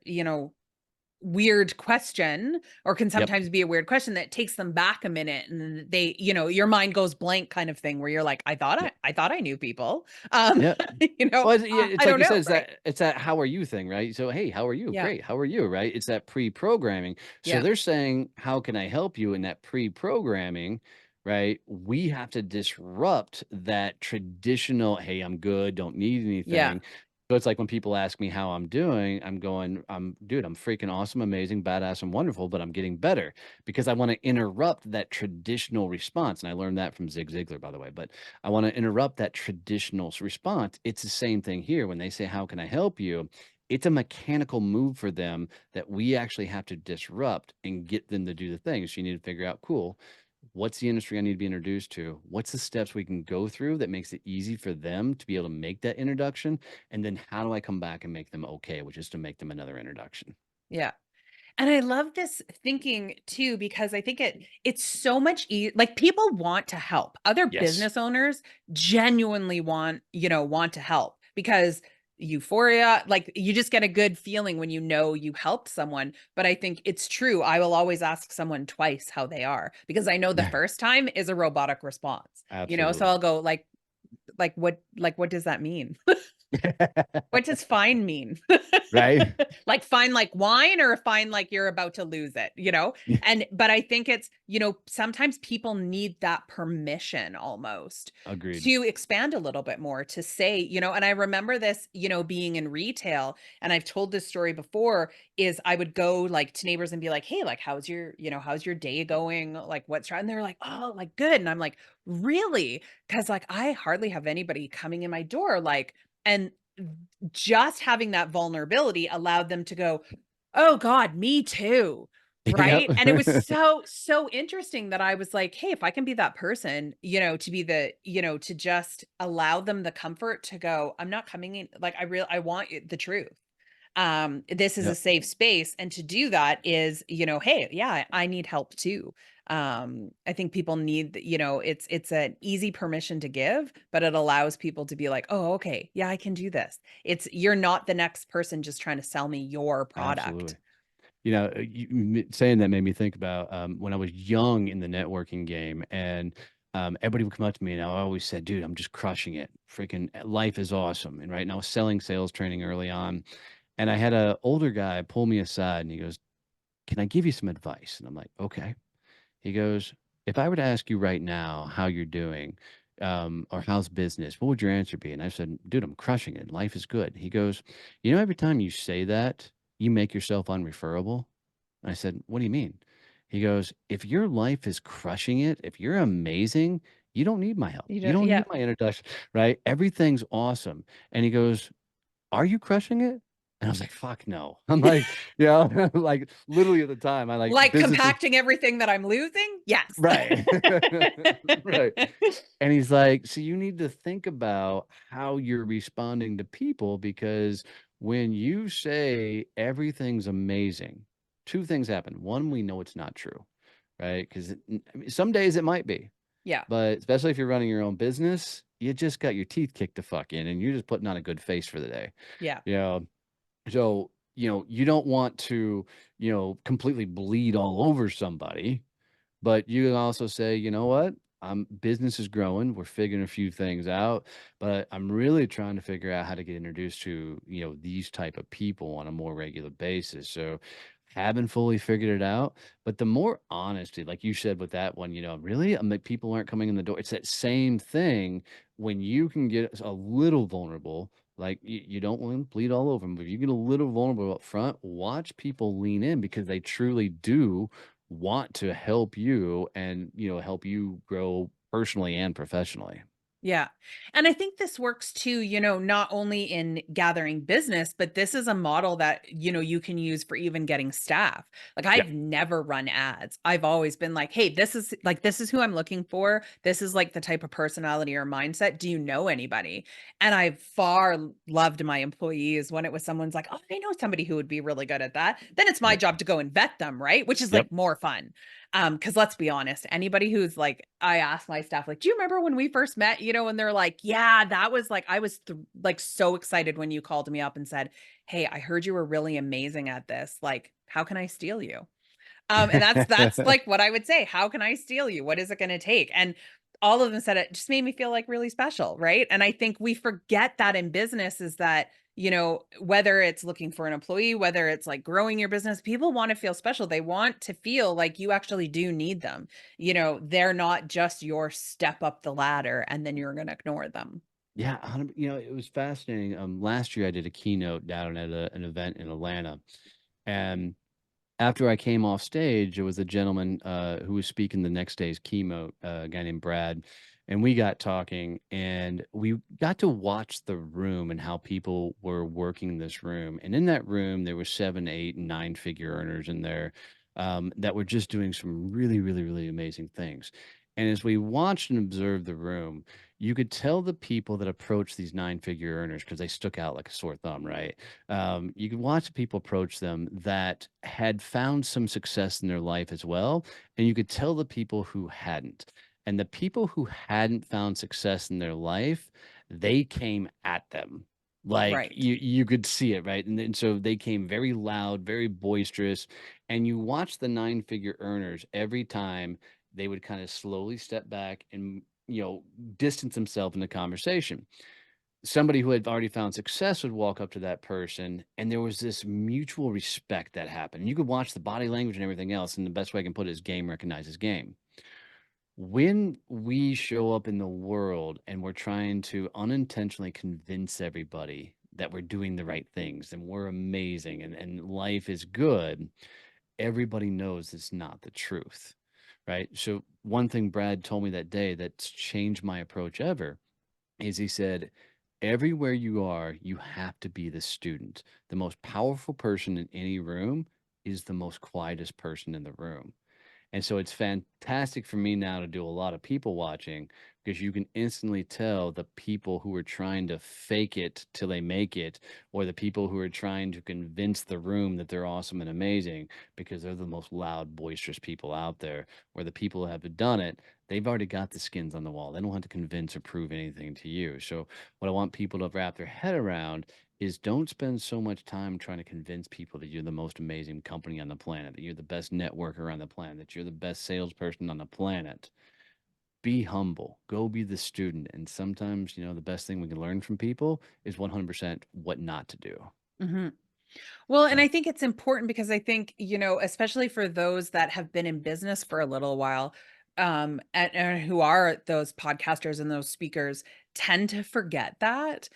weird question or can Yep. sometimes be a weird question that takes them back a minute and then they, your mind goes blank kind of thing where you're like, Yeah. I thought I knew people. Yeah. Well, yeah, I it's like don't you said, know. Right. it's that "how are you" thing, right? So, "Hey, how are you?" Yeah. "Great, how are you?" Right? It's that pre-programming. So Yeah. they're saying, "How can I help you?" In that pre-programming, right? We have to disrupt that traditional, "Hey, I'm good, don't need Yeah. anything." So it's like when people ask me how I'm doing, I'm going, dude, I'm freaking awesome, amazing, badass, and wonderful, but I'm getting better because I want to interrupt that traditional response." And I learned that from Zig Ziglar, by the way, but I want to interrupt that traditional response. It's the same thing here. When they say, "How can I help you?" It's a mechanical move for them that we actually have to disrupt and get them to do the things. You need to figure out, cool, what's the industry I need to be introduced to? What's the steps we can go through that makes it easy for them to be able to make that introduction? And then how do I come back and make them okay, which is to make them another introduction? Yeah. And I love this thinking too, because I think it's so much like people want to help. Other Yes. business owners genuinely want, want to help because euphoria, like you just get a good feeling when you helped someone. But I think it's true. I will always ask someone twice how they are because I know the first time is a robotic response, so Absolutely. I'll go like what does that mean? What does fine mean? Right? Like fine like wine or fine like you're about to lose it, And but I think it's, sometimes people need that permission almost Agreed. to expand a little bit more to say, and I remember this, being in retail, and I've told this story before, is I would go like to neighbors and be like, "Hey, like how's your day going? Like what's wrong?" And they're like, "Oh, like good." And I'm like, "Really?" Cuz like I hardly have anybody coming in my door and just having that vulnerability allowed them to go, "Oh god, me too." Yep. Right? And it was so interesting that I was like, "Hey, if I can be that person, to be the, to just allow them the comfort to go, I'm not coming in like I want the truth. This is a Yep. safe space, and to do that is, hey, yeah, I need help too. I think people need, it's an easy permission to give, but it allows people to be like, oh, okay, yeah, I can do this. It's you're not the next person just trying to sell me your product. Absolutely. Saying that made me think about when I was young in the networking game, and everybody would come up to me, and I always said, "Dude, I'm just crushing it. Freaking life is awesome." And right, and I was selling sales training early on, and I had a older guy pull me aside, and he goes, "Can I give you some advice?" And I'm like, "Okay." He goes, if I were to ask you right now how you're doing, or how's business, what would your answer be? And I said, dude, I'm crushing it. Life is good. He goes, every time you say that, you make yourself unreferable. I said, what do you mean? He goes, if your life is crushing it, if you're amazing, you don't need my help. You You don't, don't yeah. need my introduction, right? Everything's awesome. And he goes, are you crushing it? And I was like, fuck no. I'm like, like literally at the time, I like Like business is compacting everything that I'm losing? Yes. right. Right. And he's like, so you need to think about how you're responding to people because when you say everything's amazing, two things happen. One, we know it's not true, right? Because some days it might be, Yeah. but especially if you're running your own business, you just got your teeth kicked the fuck in and you're just putting on a good face for the day. Yeah. You know, so, you don't want to, completely bleed all over somebody, but you can also say, you know what? Business is growing. We're figuring a few things out, but I'm really trying to figure out how to get introduced to, these type of people on a more regular basis. So haven't fully figured it out, but the more honesty, like you said with that one, really, like people aren't coming in the door. It's that same thing when you can get a little vulnerable. Like you don't want to bleed all over them, but if you get a little vulnerable up front, watch people lean in because they truly do want to help you and, help you grow personally and professionally. Yeah. And I think this works too, not only in gathering business, but this is a model that, you can use for even getting staff. Like Yep. I've never run ads. I've always been like, hey, this is who I'm looking for. This is like the type of personality or mindset. Do you know anybody? And I've far loved my employees when it was someone's like, oh, I know somebody who would be really good at that. Then it's my Yep. job to go and vet them, right? Which is Yep. like more fun. Because let's be honest, anybody who's like, I ask my staff, like, do you remember when we first met? And they're like, yeah, that was like, I was like so excited when you called me up and said, hey, I heard you were really amazing at this. Like, how can I steal you? And that's like what I would say. How can I steal you? What is it going to take? And all of them said it just made me feel like really special, right? And I think we forget that in business is that, whether it's looking for an employee, whether it's like growing your business, people want to feel special. They want to feel like you actually do need them. They're not just your step up the ladder and then you're going to ignore them. Yeah, it was fascinating. Last year I did a keynote down at an event in Atlanta, and after I came off stage, there was a gentleman who was speaking the next day's keynote, a guy named Brad, and we got talking, and we got to watch the room and how people were working this room. And in that room, there were 7, 8, and 9-figure earners in there that were just doing some really, really, really amazing things. And as we watched and observed the room, you could tell the people that approached these 9-figure earners because they stuck out like a sore thumb, right? You could watch the people approach them that had found some success in their life as well, and you could tell the people who hadn't. And the people who hadn't found success in their life, they came at them. Like Right. you could see it, right? And so they came very loud, very boisterous. And you watch the 9-figure earners every time they would kind of slowly step back and distance themselves in the conversation. Somebody who had already found success would walk up to that person, and there was this mutual respect that happened. You could watch the body language and everything else, and the best way I can put it is game recognizes game. When we show up in the world and we're trying to unintentionally convince everybody that we're doing the right things and we're amazing and life is good, everybody knows it's not the truth, right? So one thing Brad told me that day that's changed my approach ever is he said, everywhere you are, you have to be the student. The most powerful person in any room is the most quietest person in the room. And so it's fantastic for me now to do a lot of people watching because you can instantly tell the people who are trying to fake it till they make it, or the people who are trying to convince the room that they're awesome and amazing because they're the most loud, boisterous people out there, or the people who have done it. They've already got the skins on the wall. They don't have to convince or prove anything to you. So, what I want people to wrap their head around is don't spend so much time trying to convince people that you're the most amazing company on the planet, that you're the best networker on the planet, that you're the best salesperson on the planet. Be humble. Go be the student. And sometimes, the best thing we can learn from people is 100% what not to do. Mhm. Well, and So, I think it's important because I think, especially for those that have been in business for a little while, and who are those podcasters and those speakers tend to forget that,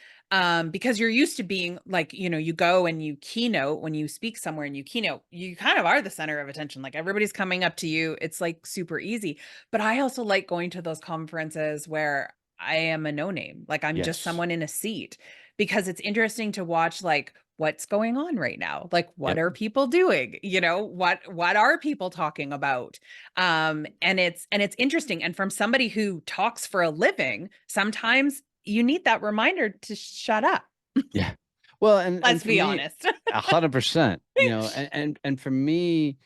because you're used to being like, you go and you keynote when you speak somewhere and you keynote, you kind of are the center of attention. Like everybody's coming up to you. It's like super easy. But I also like going to those conferences where I am a no name, like I'm just Yes. someone in a seat, because it's interesting to watch like what's going on right now. Like what Yep. are people doing? What are people talking about? And it's interesting, and from somebody who talks for a living, sometimes you need that reminder to shut up. Yeah. Well, and Let's for be me, honest. 100%, and for me,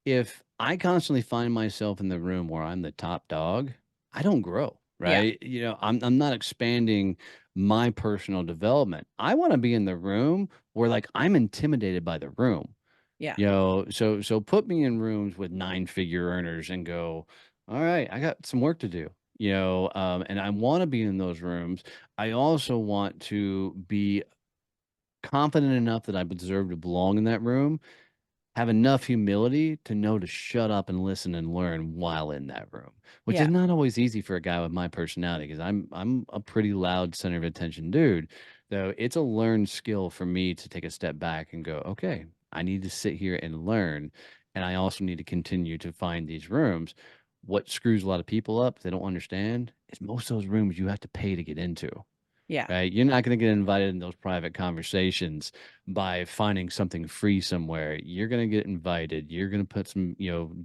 if I constantly find myself in the room where I'm the top dog, I don't grow, Yeah, right? I'm not expanding my personal development. I want to be in the room where like I'm intimidated by the room. yeah, So put me in rooms with nine-figure earners and go, all right, I got some work to do. And I want to be in those rooms. I also want to be confident enough that I deserve to belong in that room, have enough humility to know to shut up and listen and learn while in that room, which is yeah, not always easy for a guy with my personality because I'm a pretty loud center of attention dude. Though it's a learned skill for me to take a step back and go, okay, I need to sit here and learn, and I also need to continue to find these rooms. What screws a lot of people up, they don't understand, is most of those rooms you have to pay to get into. yeah. Right? You're not gonna get invited in those private conversations by finding something free somewhere. You're gonna get invited. You're gonna put some,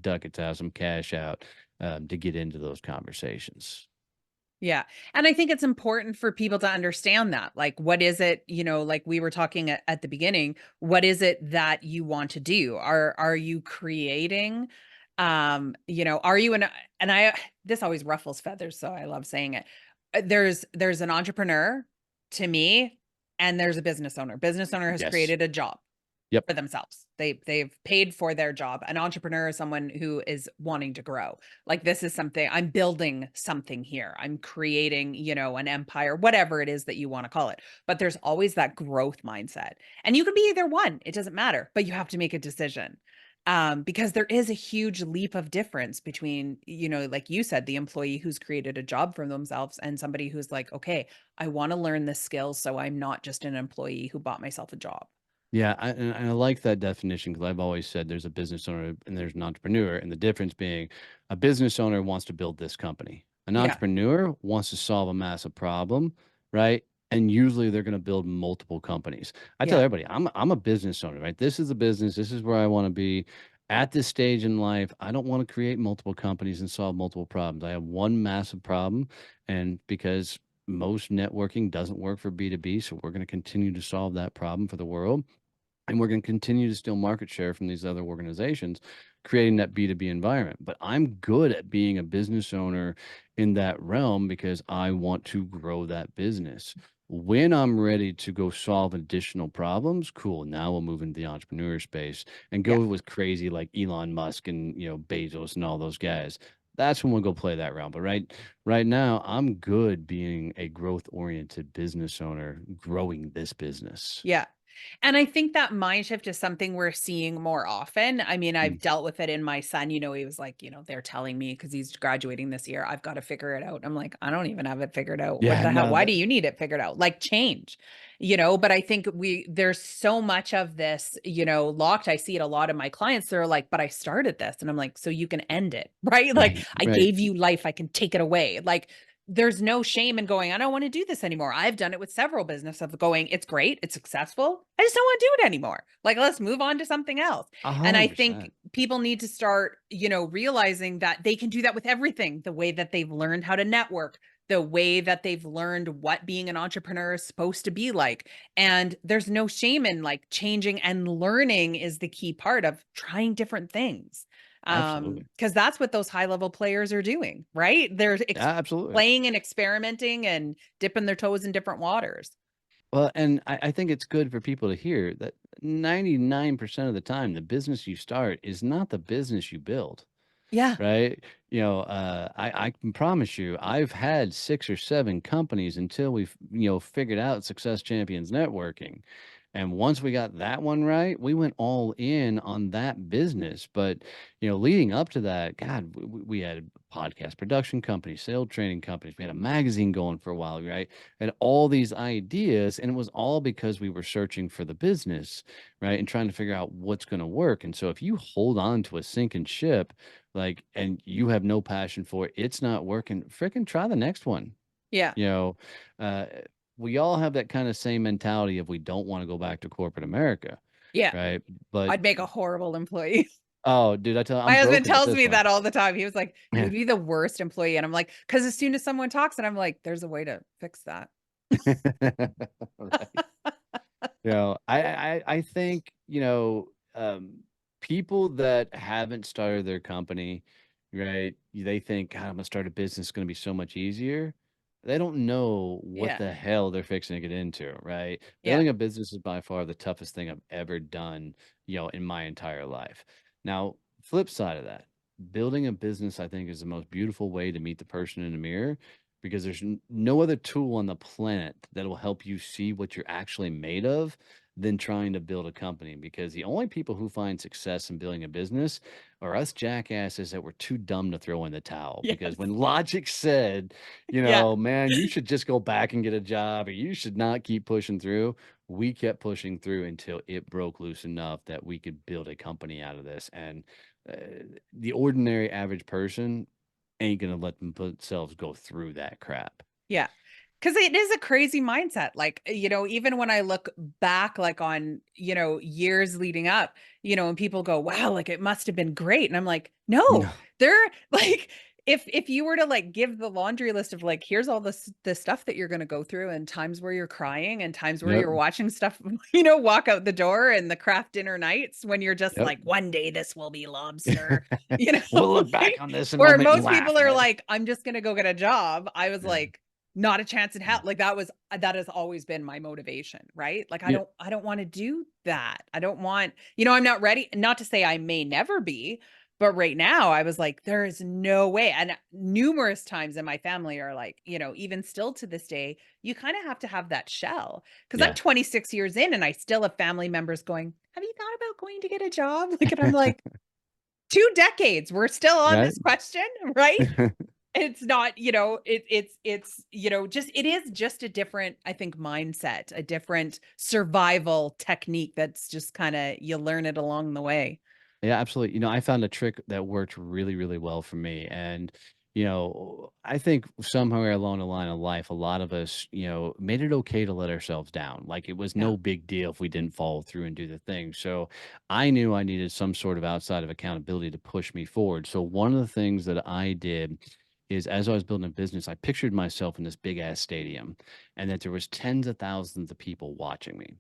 ducats out, some cash out, to get into those conversations. Yeah. And I think it's important for people to understand that. Like, what is it, like we were talking at the beginning, what is it that you want to do? Are you creating, are you and this always ruffles feathers, so I love saying it. There's an entrepreneur to me, and there's a business owner. Business owner has Yes. created a job Yep. for themselves. They've paid for their job. An entrepreneur is someone who is wanting to grow. Like this is something I'm building something here. I'm creating, an empire, whatever it is that you want to call it. But there's always that growth mindset. And you can be either one. It doesn't matter, but you have to make a decision. Because there is a huge leap of difference between, like you said, the employee who's created a job for themselves and somebody who's like, okay, I want to learn this skill so I'm not just an employee who bought myself a job. Yeah, and I like that definition because I've always said there's a business owner and there's an entrepreneur, and the difference being a business owner wants to build this company. An Yeah. entrepreneur wants to solve a massive problem, right? And usually they're going to build multiple companies. I tell Yeah. everybody, I'm a business owner, right? This is a business. This is where I want to be at this stage in life. I don't want to create multiple companies and solve multiple problems. I have one massive problem, and because most networking doesn't work for B2B, so we're going to continue to solve that problem for the world, and we're going to continue to steal market share from these other organizations, creating that B2B environment. But I'm good at being a business owner in that realm because I want to grow that business. When I'm ready to go solve additional problems, cool. Now we'll move into the entrepreneur space and Yeah. go with crazy like Elon Musk and Bezos and all those guys. That's when we'll go play that round. But right now, I'm good being a growth oriented business owner, growing this business. Yeah. And I think that mind shift is something we're seeing more often. I mean, I've Mm. dealt with it in my son. He was like, they're telling me because he's graduating this year, I've got to figure it out. I'm like, I don't even have it figured out. What Yeah, the hell? no, Why do you need it figured out? Like change, but I think there's so much of this, locked. I see it a lot of my clients. They're like, but I started this. And I'm like, so you can end it, right? Like right, I right. gave you life. I can take it away. Like there's no shame in going, I don't want to do this anymore. I've done it with several businesses of going, it's great, it's successful. I just don't want to do it anymore. Like, let's move on to something else. And I think 100%. people need to start, realizing that they can do that with everything, the way that they've learned how to network, the way that they've learned what being an entrepreneur is supposed to be like. And there's no shame in like changing, and learning is the key part of trying different things, Absolutely. because that's what those high level players are doing, right? They're Absolutely. playing and experimenting and dipping their toes in different waters. Well, and I think it's good for people to hear that 99% of the time, the business you start is not the business you build, Yeah. right? I can promise you, I've had 6 or 7 companies until we've, figured out Success Champions Networking. And once we got that one right, we went all in on that business. But, leading up to that, God, we had podcast production companies, sales training companies. We had a magazine going for a while, right? And all these ideas. And it was all because we were searching for the business, right? And trying to figure out what's going to work. And so if you hold on to a sinking ship, like, and you have no passion for it, it's not working, freaking try the next one. Yeah. You know, uh, we all have that kind of same mentality if we don't want to go back to corporate America, Yeah. right? But I'd make a horrible employee. oh, dude, I'm My husband broken at tells this me one. that all the time. He was like, "You Yeah. would be the worst employee." And I'm like, "Cause as soon as someone talks and I'm like, there's a way to fix that." Right. I think, people that haven't started their company, right? They think, God, I'm gonna start a business, it's gonna be so much easier. They don't know what Yeah. the hell they're fixing to get into, right? Yeah. Building a business is by far the toughest thing I've ever done, in my entire life. Now, flip side of that, building a business, I think, is the most beautiful way to meet the person in the mirror because there's no other tool on the planet that will help you see what you're actually made of than trying to build a company. Because the only people who find success in building a business are us jackasses that were too dumb to throw in the towel. Because Yes. when logic said, Yeah. man, you should just go back and get a job or you should not keep pushing through, we kept pushing through until it broke loose enough that we could build a company out of this. And uh, the ordinary average person ain't gonna let themselves go through that crap. Yeah. Cause it is a crazy mindset. Like, even when I look back, like on, years leading up, and people go, wow, like it must have been great. And I'm like, no, No. they're like, if you were to like give the laundry list of like, here's all the stuff that you're going to go through and times where you're crying and times where Yep. you're watching stuff, walk out the door and the craft dinner nights when you're just Yep. like, one day this will be lobster, you We'll look like, back on this and we'll where make and most laugh, people are right? like, I'm just going to go get a job. I was Yeah. like, not a chance in hell. Like that has always been my motivation, right? Like Yeah. I don't want to do that. I don't want, I'm not ready. Not to say I may never be, but right now I was like, there is no way. And numerous times in my family are like, even still to this day, you kind of have to have that shell. Cause I'm Yeah. 26 years in and I still have family members going, have you thought about going to get a job? Like, and I'm like, 2 decades, we're still on Right? this question, right? It's not, it's, just it is just a different, I think, mindset, a different survival technique that's just kind of you learn it along the way. Yeah, absolutely. I found a trick that worked really, really well for me. And, I think somewhere along the line of life, a lot of us, made it okay to let ourselves down. Like it was Yeah. no big deal if we didn't follow through and do the thing. So I knew I needed some sort of outside of accountability to push me forward. So one of the things that I did is as I was building a business, I pictured myself in this big ass stadium and that there was tens of thousands of people watching me.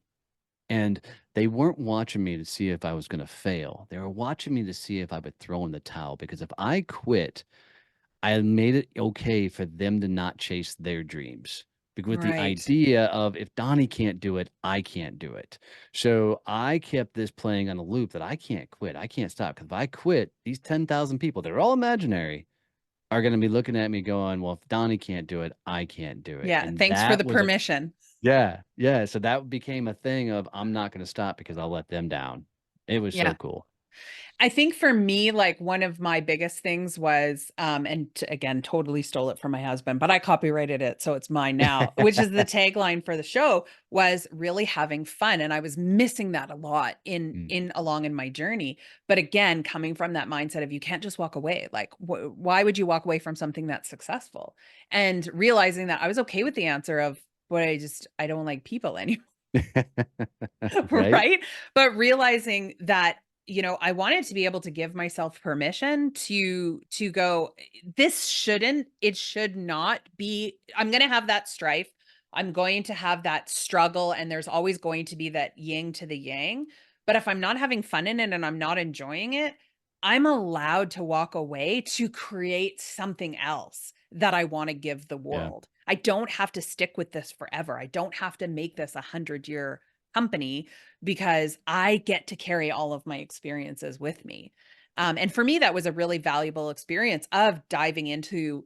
And they weren't watching me to see if I was gonna fail. They were watching me to see if I would throw in the towel, because if I quit, I made it okay for them to not chase their dreams. With the Right. idea of if Donnie can't do it, I can't do it. So I kept this playing on a loop that I can't quit. I can't stop. Because if I quit, these 10,000 people, they're all imaginary, are gonna be looking at me going, well, if Donnie can't do it, I can't do it. Yeah. And Thanks for that the was a permission. yeah, yeah, so that became a thing of I'm not gonna stop because I'll let them down. It was so Yeah. cool. I think for me, like one of my biggest things was, again, totally stole it from my husband, but I copyrighted it, so it's mine now, which is the tagline for the show was really having fun. And I was missing that a lot Mm. in my journey. But again, coming from that mindset of you can't just walk away. Like, why would you walk away from something that's successful? And realizing that I was okay with the answer of, but I don't like people anymore. Right? Right? But realizing that, I wanted to be able to give myself permission to go, it should not be, I'm going to have that strife. I'm going to have that struggle and there's always going to be that yin to the yang. But if I'm not having fun in it and I'm not enjoying it, I'm allowed to walk away to create something else that I want to give the Yeah, world. I don't have to stick with this forever. I don't have to make this 100-year company because I get to carry all of my experiences with me. And for me, that was a really valuable experience of diving into,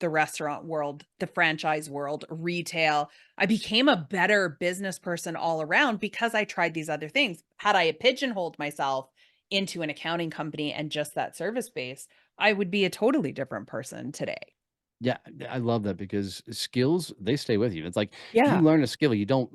the restaurant world, the franchise world, retail. I became a better business person all around because I tried these other things. Had I pigeonholed myself into an accounting company and just that service base, I would be a totally different person today. Yeah, I love that because skills, they stay with you. It's like you Yeah. learn a skill, you don't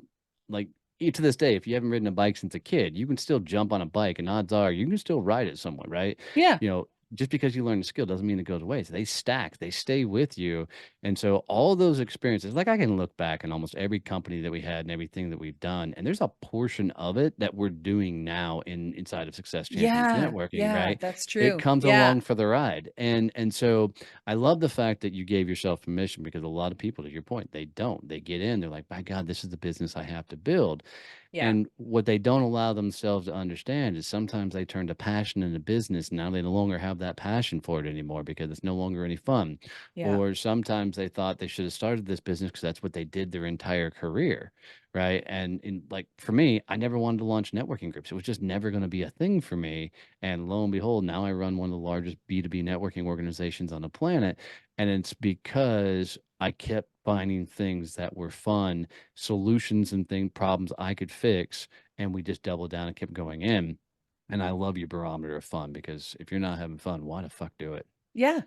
like to this day, if you haven't ridden a bike since a kid, you can still jump on a bike and odds are you can still ride it somewhere, right? Yeah. You know, just because you learn a skill doesn't mean it goes away. So they stack, they stay with you. And so all those experiences, like I can look back in almost every company that we had and everything that we've done, and there's a portion of it that we're doing now inside of Success Champions Yeah. Networking, Yeah. right? That's It true. comes Yeah. along for the ride. And so I love the fact that you gave yourself permission because a lot of people, to your point, they don't. They get in, they're like, by God, this is the business I have to build. Yeah. And what they don't allow themselves to understand is sometimes they turn to passion into business. Now they no longer have that passion for it anymore because it's no longer any fun. Yeah. Or sometimes they thought they should have started this business because that's what they did their entire career. Right. And in like for me, I never wanted to launch networking groups. It was just never going to be a thing for me. And lo and behold, now I run one of the largest B2B networking organizations on the planet. And it's because I kept finding things that were fun, solutions and problems I could fix, and we just doubled down and kept going in. And I love your barometer of fun because if you're not having fun, why the fuck do it? Yeah.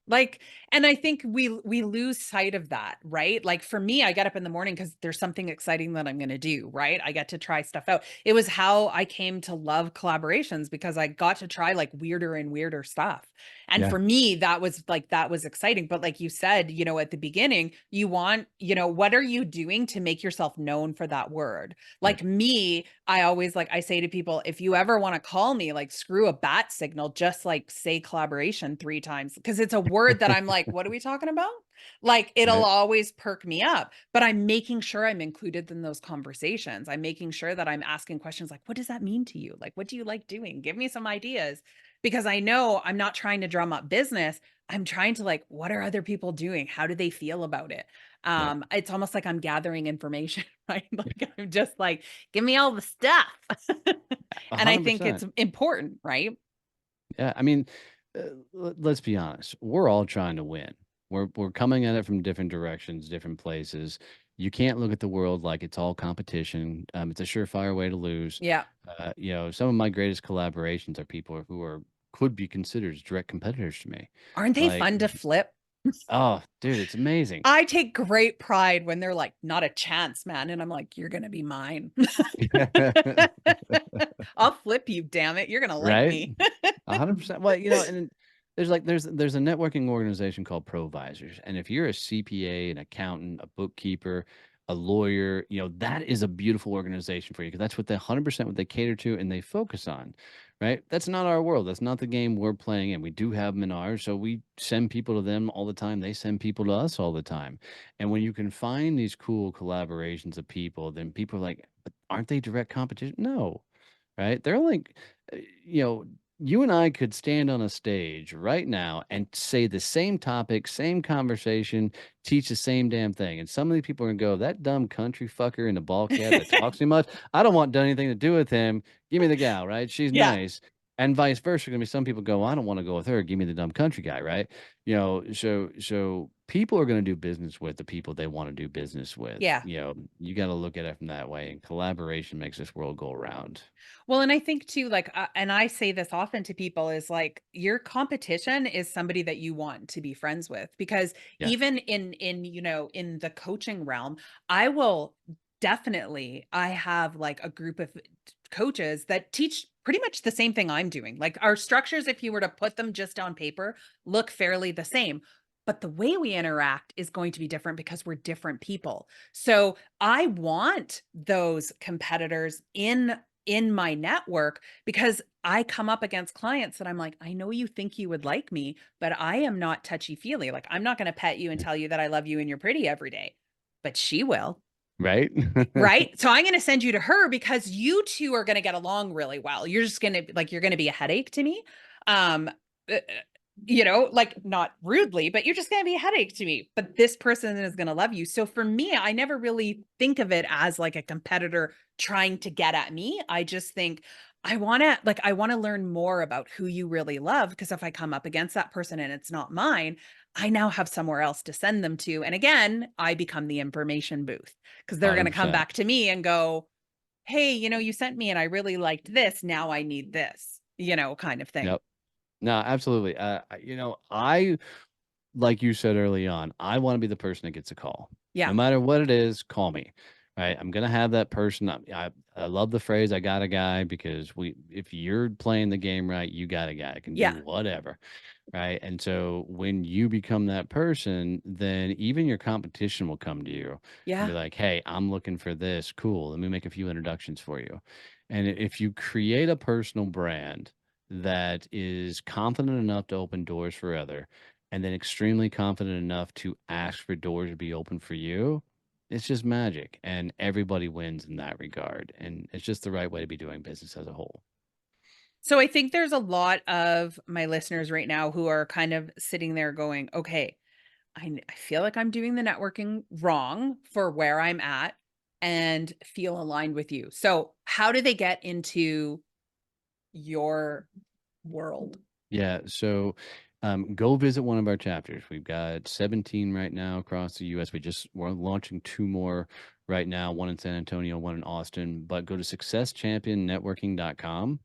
Like, and I think we lose sight of that, right? Like for me, I get up in the morning because there's something exciting that I'm going to do, right? I get to try stuff out. It was how I came to love collaborations because I got to try like weirder and weirder stuff. And Yeah. for me, that was exciting. But like you said, at the beginning, you want, what are you doing to make yourself known for that word? Yeah. Like me, I always like I say to people, if you ever want to call me, like screw a bat signal, just like say collaboration 3 times because it's a word that I'm like, what are we talking about? Like it'll Right. always perk me up, but I'm making sure I'm included in those conversations. I'm making sure that I'm asking questions like, what does that mean to you? Like, what do you like doing? Give me some ideas because I know I'm not trying to drum up business. I'm trying to like, what are other people doing? How do they feel about it? Right. It's almost like I'm gathering information, right? Like I'm just like, give me all the stuff. A And I hundred think it's percent. important, right? Yeah. I mean, let's be honest. We're all trying to win. We're coming at it from different directions, different places. You can't look at the world like it's all competition. It's a surefire way to lose. Yeah. Some of my greatest collaborations are people who are could be considered as direct competitors to me. Aren't they Like, fun to flip? oh, dude, it's amazing. I take great pride when they're like, not a chance, man. And I'm like, you're going to be mine. I'll flip you, damn it. You're going to like Right? me. 100%. Well, and there's a networking organization called Provisors, and if you're a CPA, an accountant, a bookkeeper, a lawyer, that is a beautiful organization for you because that's what they 100% what they cater to and they focus on, right? That's not our world. That's not the game we're playing in. We do have them in ours, so we send people to them all the time. They send people to us all the time. And when you can find these cool collaborations of people, then people are like, "But aren't they direct competition?" No, right? They're like, uh, you know, you and I could stand on a stage right now and say the same topic, same conversation, teach the same damn thing. And some of the people are gonna go, that dumb country fucker in the ball cap that talks too much. I don't want anything to do with him. Give me the gal, right? She's Yeah. nice. And vice versa. Gonna be some people go, I don't want to go with her. Give me the dumb country guy, right? So people are gonna do business with the people they want to do business with. Yeah. You got to look at it from that way. And collaboration makes this world go around. Well, and I think too, like, and I say this often to people is like, your competition is somebody that you want to be friends with, because Yeah. even in the coaching realm, I will definitely, I have like a group of coaches that teach pretty much the same thing I'm doing. Like our structures, if you were to put them just on paper, look fairly the same. But the way we interact is going to be different because we're different people. So I want those competitors in my network because I come up against clients that I'm like, I know you think you would like me, but I am not touchy feely. Like, I'm not going to pet you and Yeah. tell you that I love you and you're pretty every day, but she will. Right? Right. So I'm going to send you to her because you two are going to get along really well. You're just going to like, you're going to be a headache to me. Um, like not rudely, but you're just going to be a headache to me. But this person is going to love you. So for me, I never really think of it as like a competitor trying to get at me. I just think I want to learn more about who you really love. Because if I come up against that person and it's not mine, I now have somewhere else to send them to. And again, I become the information booth because they're going to come 100%. back to me and go, hey, you sent me and I really liked this. Now I need this, kind of thing. Yep. No, absolutely. I like you said early on, I want to be the person that gets a call. No Yeah. matter what it is, call me. Right. I'm gonna have that person. I love the phrase I got a guy because if you're playing the game right, you got a guy that can do Yeah. whatever. Right. And so when you become that person, then even your competition will come to you and be Yeah. like, hey, I'm looking for this. Cool. Let me make a few introductions for you. And if you create a personal brand that is confident enough to open doors for other, and then extremely confident enough to ask for doors to be open for you, it's just magic. And everybody wins in that regard. And it's just the right way to be doing business as a whole. So I think there's a lot of my listeners right now who are kind of sitting there going, okay, I feel like I'm doing the networking wrong for where I'm at and feel aligned with you. So how do they get into your world? Yeah. So go visit one of our chapters. We've got 17 right now across the US. We're launching two more right now, one in San Antonio, one in Austin. But go to successchampionnetworking.com.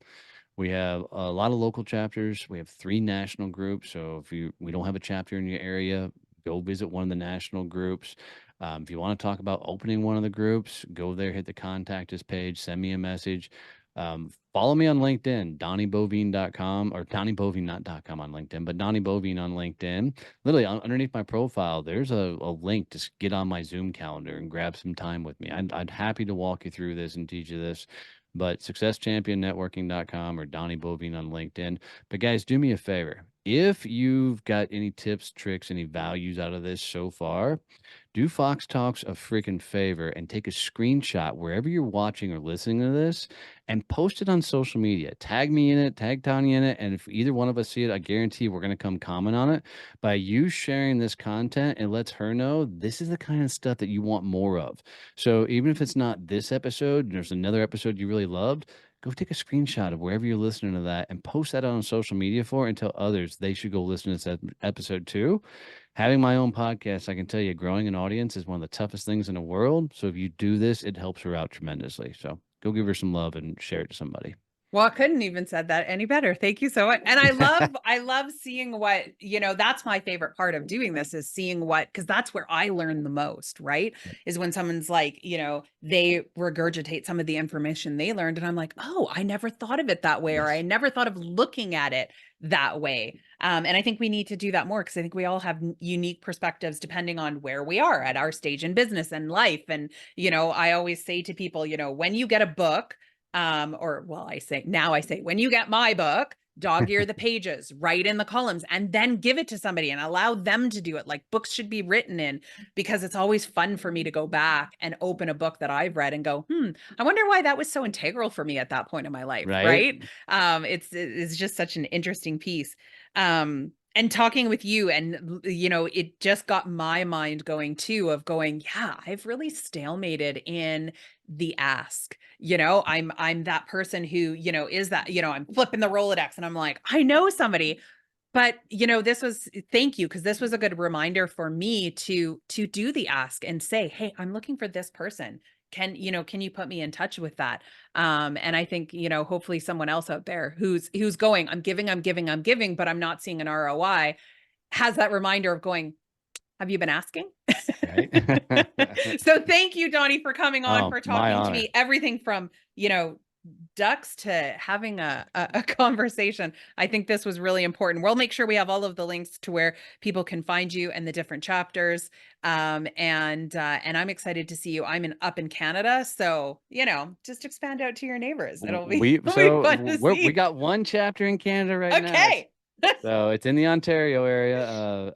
We have a lot of local chapters. We have three national groups. So if we don't have a chapter in your area, go visit one of the national groups. If you want to talk about opening one of the groups, go there, hit the contact us page, send me a message. Follow me on LinkedIn, DonnieBoivin.com or Donnie Boivin, not .com on LinkedIn, but Donnie Boivin on LinkedIn. Literally underneath my profile, there's a link to get on my Zoom calendar and grab some time with me. I'd happy to walk you through this and teach you this. But successchampionnetworking.com or Donnie Boivin on LinkedIn. But guys, do me a favor. If you've got any tips, tricks, any values out of this so far, do Fox Talks a freaking favor and take a screenshot wherever you're watching or listening to this and post it on social media. Tag me in it, tag Tanya in it. And if either one of us see it, I guarantee we're going to come comment on it. By you sharing this content, it lets her know this is the kind of stuff that you want more of. So even if it's not this episode, there's another episode you really loved, go take a screenshot of wherever you're listening to that and post that on social media for it and tell others they should go listen to this episode too. Having my own podcast, I can tell you, growing an audience is one of the toughest things in the world. So if you do this, it helps her out tremendously. So go give her some love and share it to somebody. Well, I couldn't even said that any better. Thank you so much. And I love seeing that's my favorite part of doing this is seeing because that's where I learn the most, right? Is when someone's like, they regurgitate some of the information they learned. And I'm like, oh, I never thought of it that way, or I Yes. never thought of looking at it that way. And I think we need to do that more because I think we all have unique perspectives depending on where we are at our stage in business and life. And, I always say to people, when you get a book, or well, I say, when you get my book, dog ear the pages, write in the columns, and then give it to somebody and allow them to do it. Like books should be written in because it's always fun for me to go back and open a book that I've read and go, I wonder why that was so integral for me at that point in my life. Right? Right. It's just such an interesting piece. And talking with you and it just got my mind going too of going, yeah, I've really stalemated in the ask. I'm that person who, is that, I'm flipping the Rolodex and I'm like, I know somebody. But, thank you, because this was a good reminder for me to do the ask and say, hey, I'm looking for this person. Can you put me in touch with that? And I think, hopefully someone else out there who's going, I'm giving, but I'm not seeing an ROI has that reminder of going, have you been asking? Right? So thank you, Donnie, for coming on, Oh, for my talking to honor. me, everything from, ducks to having a conversation. I think this was really important. We'll make sure we have all of the links to where people can find you and the different chapters. And I'm excited to see you. Up in Canada, so just expand out to your neighbors. It'll be fun to We see. got one chapter in Canada right now. Okay. So it's in the Ontario area.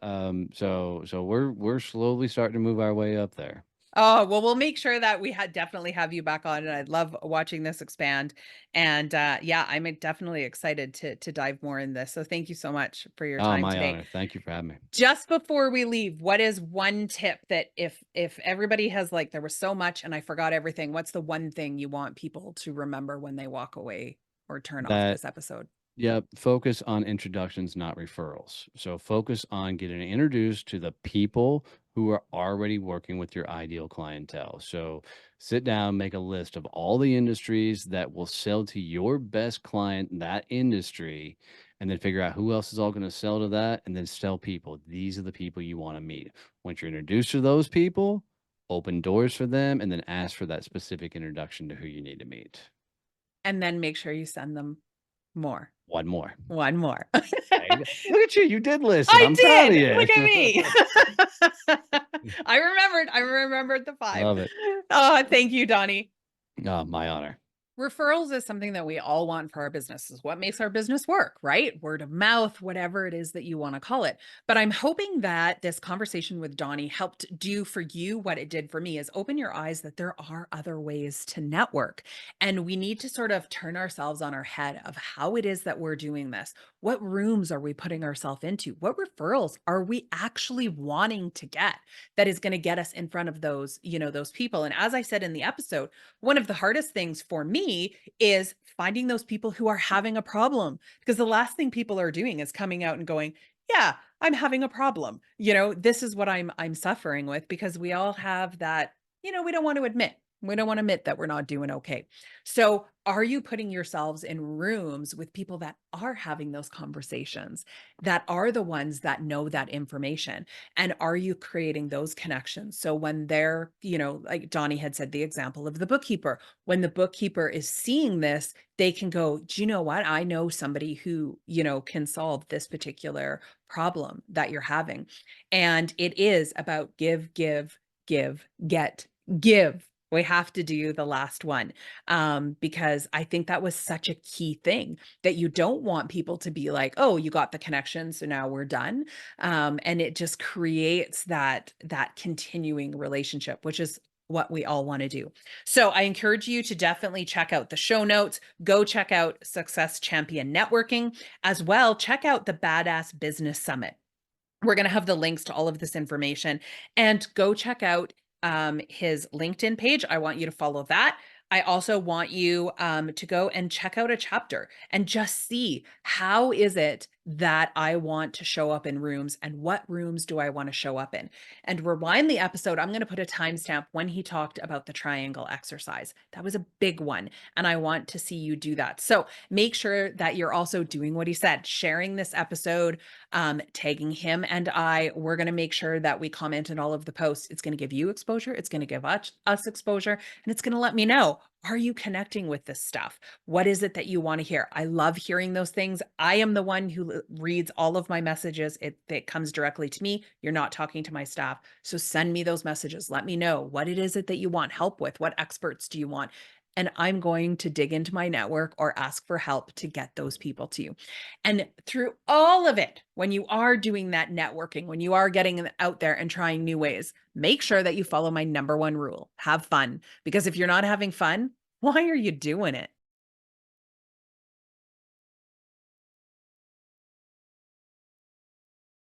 So we're slowly starting to move our way up there. Oh, well, we'll make sure that we had definitely have you back on, and I'd love watching this expand. And yeah, I'm definitely excited to dive more in this. So thank you so much for your Oh, time my today. honor. Thank you for having me. Just before we leave, what is one tip that if everybody has like there was so much and I forgot everything, what's the one thing you want people to remember when they walk away or turn off That this episode? Yep. Focus on introductions, not referrals. So focus on getting introduced to the people who are already working with your ideal clientele. So sit down, make a list of all the industries that will sell to your best client in that industry, and then figure out who else is all going to sell to that. And then tell people these are the people you want to meet. Once you're introduced to those people, open doors for them and then ask for that specific introduction to who you need to meet. And then make sure you send them more. One more. One more. There you go. Look at you. You did listen. I I'm proud of did. you. Look at me. I remembered the 5. Love it. Oh, thank you, Donnie. Oh, my honor. Referrals is something that we all want for our businesses. What makes our business work, right? Word of mouth, whatever it is that you want to call it. But I'm hoping that this conversation with Donnie helped do for you what it did for me, is open your eyes that there are other ways to network. And we need to sort of turn ourselves on our head of how it is that we're doing this. What rooms are we putting ourselves into? What referrals are we actually wanting to get that is going to get us in front of those, those people? And as I said in the episode, one of the hardest things for me is finding those people who are having a problem, because the last thing people are doing is coming out and going, yeah, I'm having a problem. This is what I'm suffering with, because we all have that, we don't want to admit. We don't want to admit that we're not doing okay. So, are you putting yourselves in rooms with people that are having those conversations, that are the ones that know that information? And are you creating those connections? So when they're, like Donnie had said, the example of the bookkeeper, when the bookkeeper is seeing this, they can go, do you know what? I know somebody who, can solve this particular problem that you're having. And it is about give, give, give, get, give. We have to do the last one, because I think that was such a key thing, that you don't want people to be like, oh, you got the connection, so now we're done. And it just creates that continuing relationship, which is what we all want to do. So I encourage you to definitely check out the show notes. Go check out Success Champion Networking as well. Check out the Badass Business Summit. We're going to have the links to all of this information, and go check out his LinkedIn page. I want you to follow that. I also want you to go and check out a chapter and just see, how is it that I want to show up in rooms, and what rooms do I want to show up in? And rewind the episode. I'm going to put a timestamp when he talked about the triangle exercise. That was a big one, and I want to see you do that. So make sure that you're also doing what he said, sharing this episode, tagging him and we're going to make sure that we comment in all of the posts. It's going to give you exposure. It's going to give us exposure, and it's going to let me know, are you connecting with this stuff? What is it that you want to hear? I love hearing those things. I am the one who reads all of my messages. It comes directly to me. You're not talking to my staff. So send me those messages. Let me know what it is that you want help with. What experts do you want? And I'm going to dig into my network or ask for help to get those people to you. And through all of it, when you are doing that networking, when you are getting out there and trying new ways, make sure that you follow my number one rule: have fun. Because if you're not having fun, why are you doing it?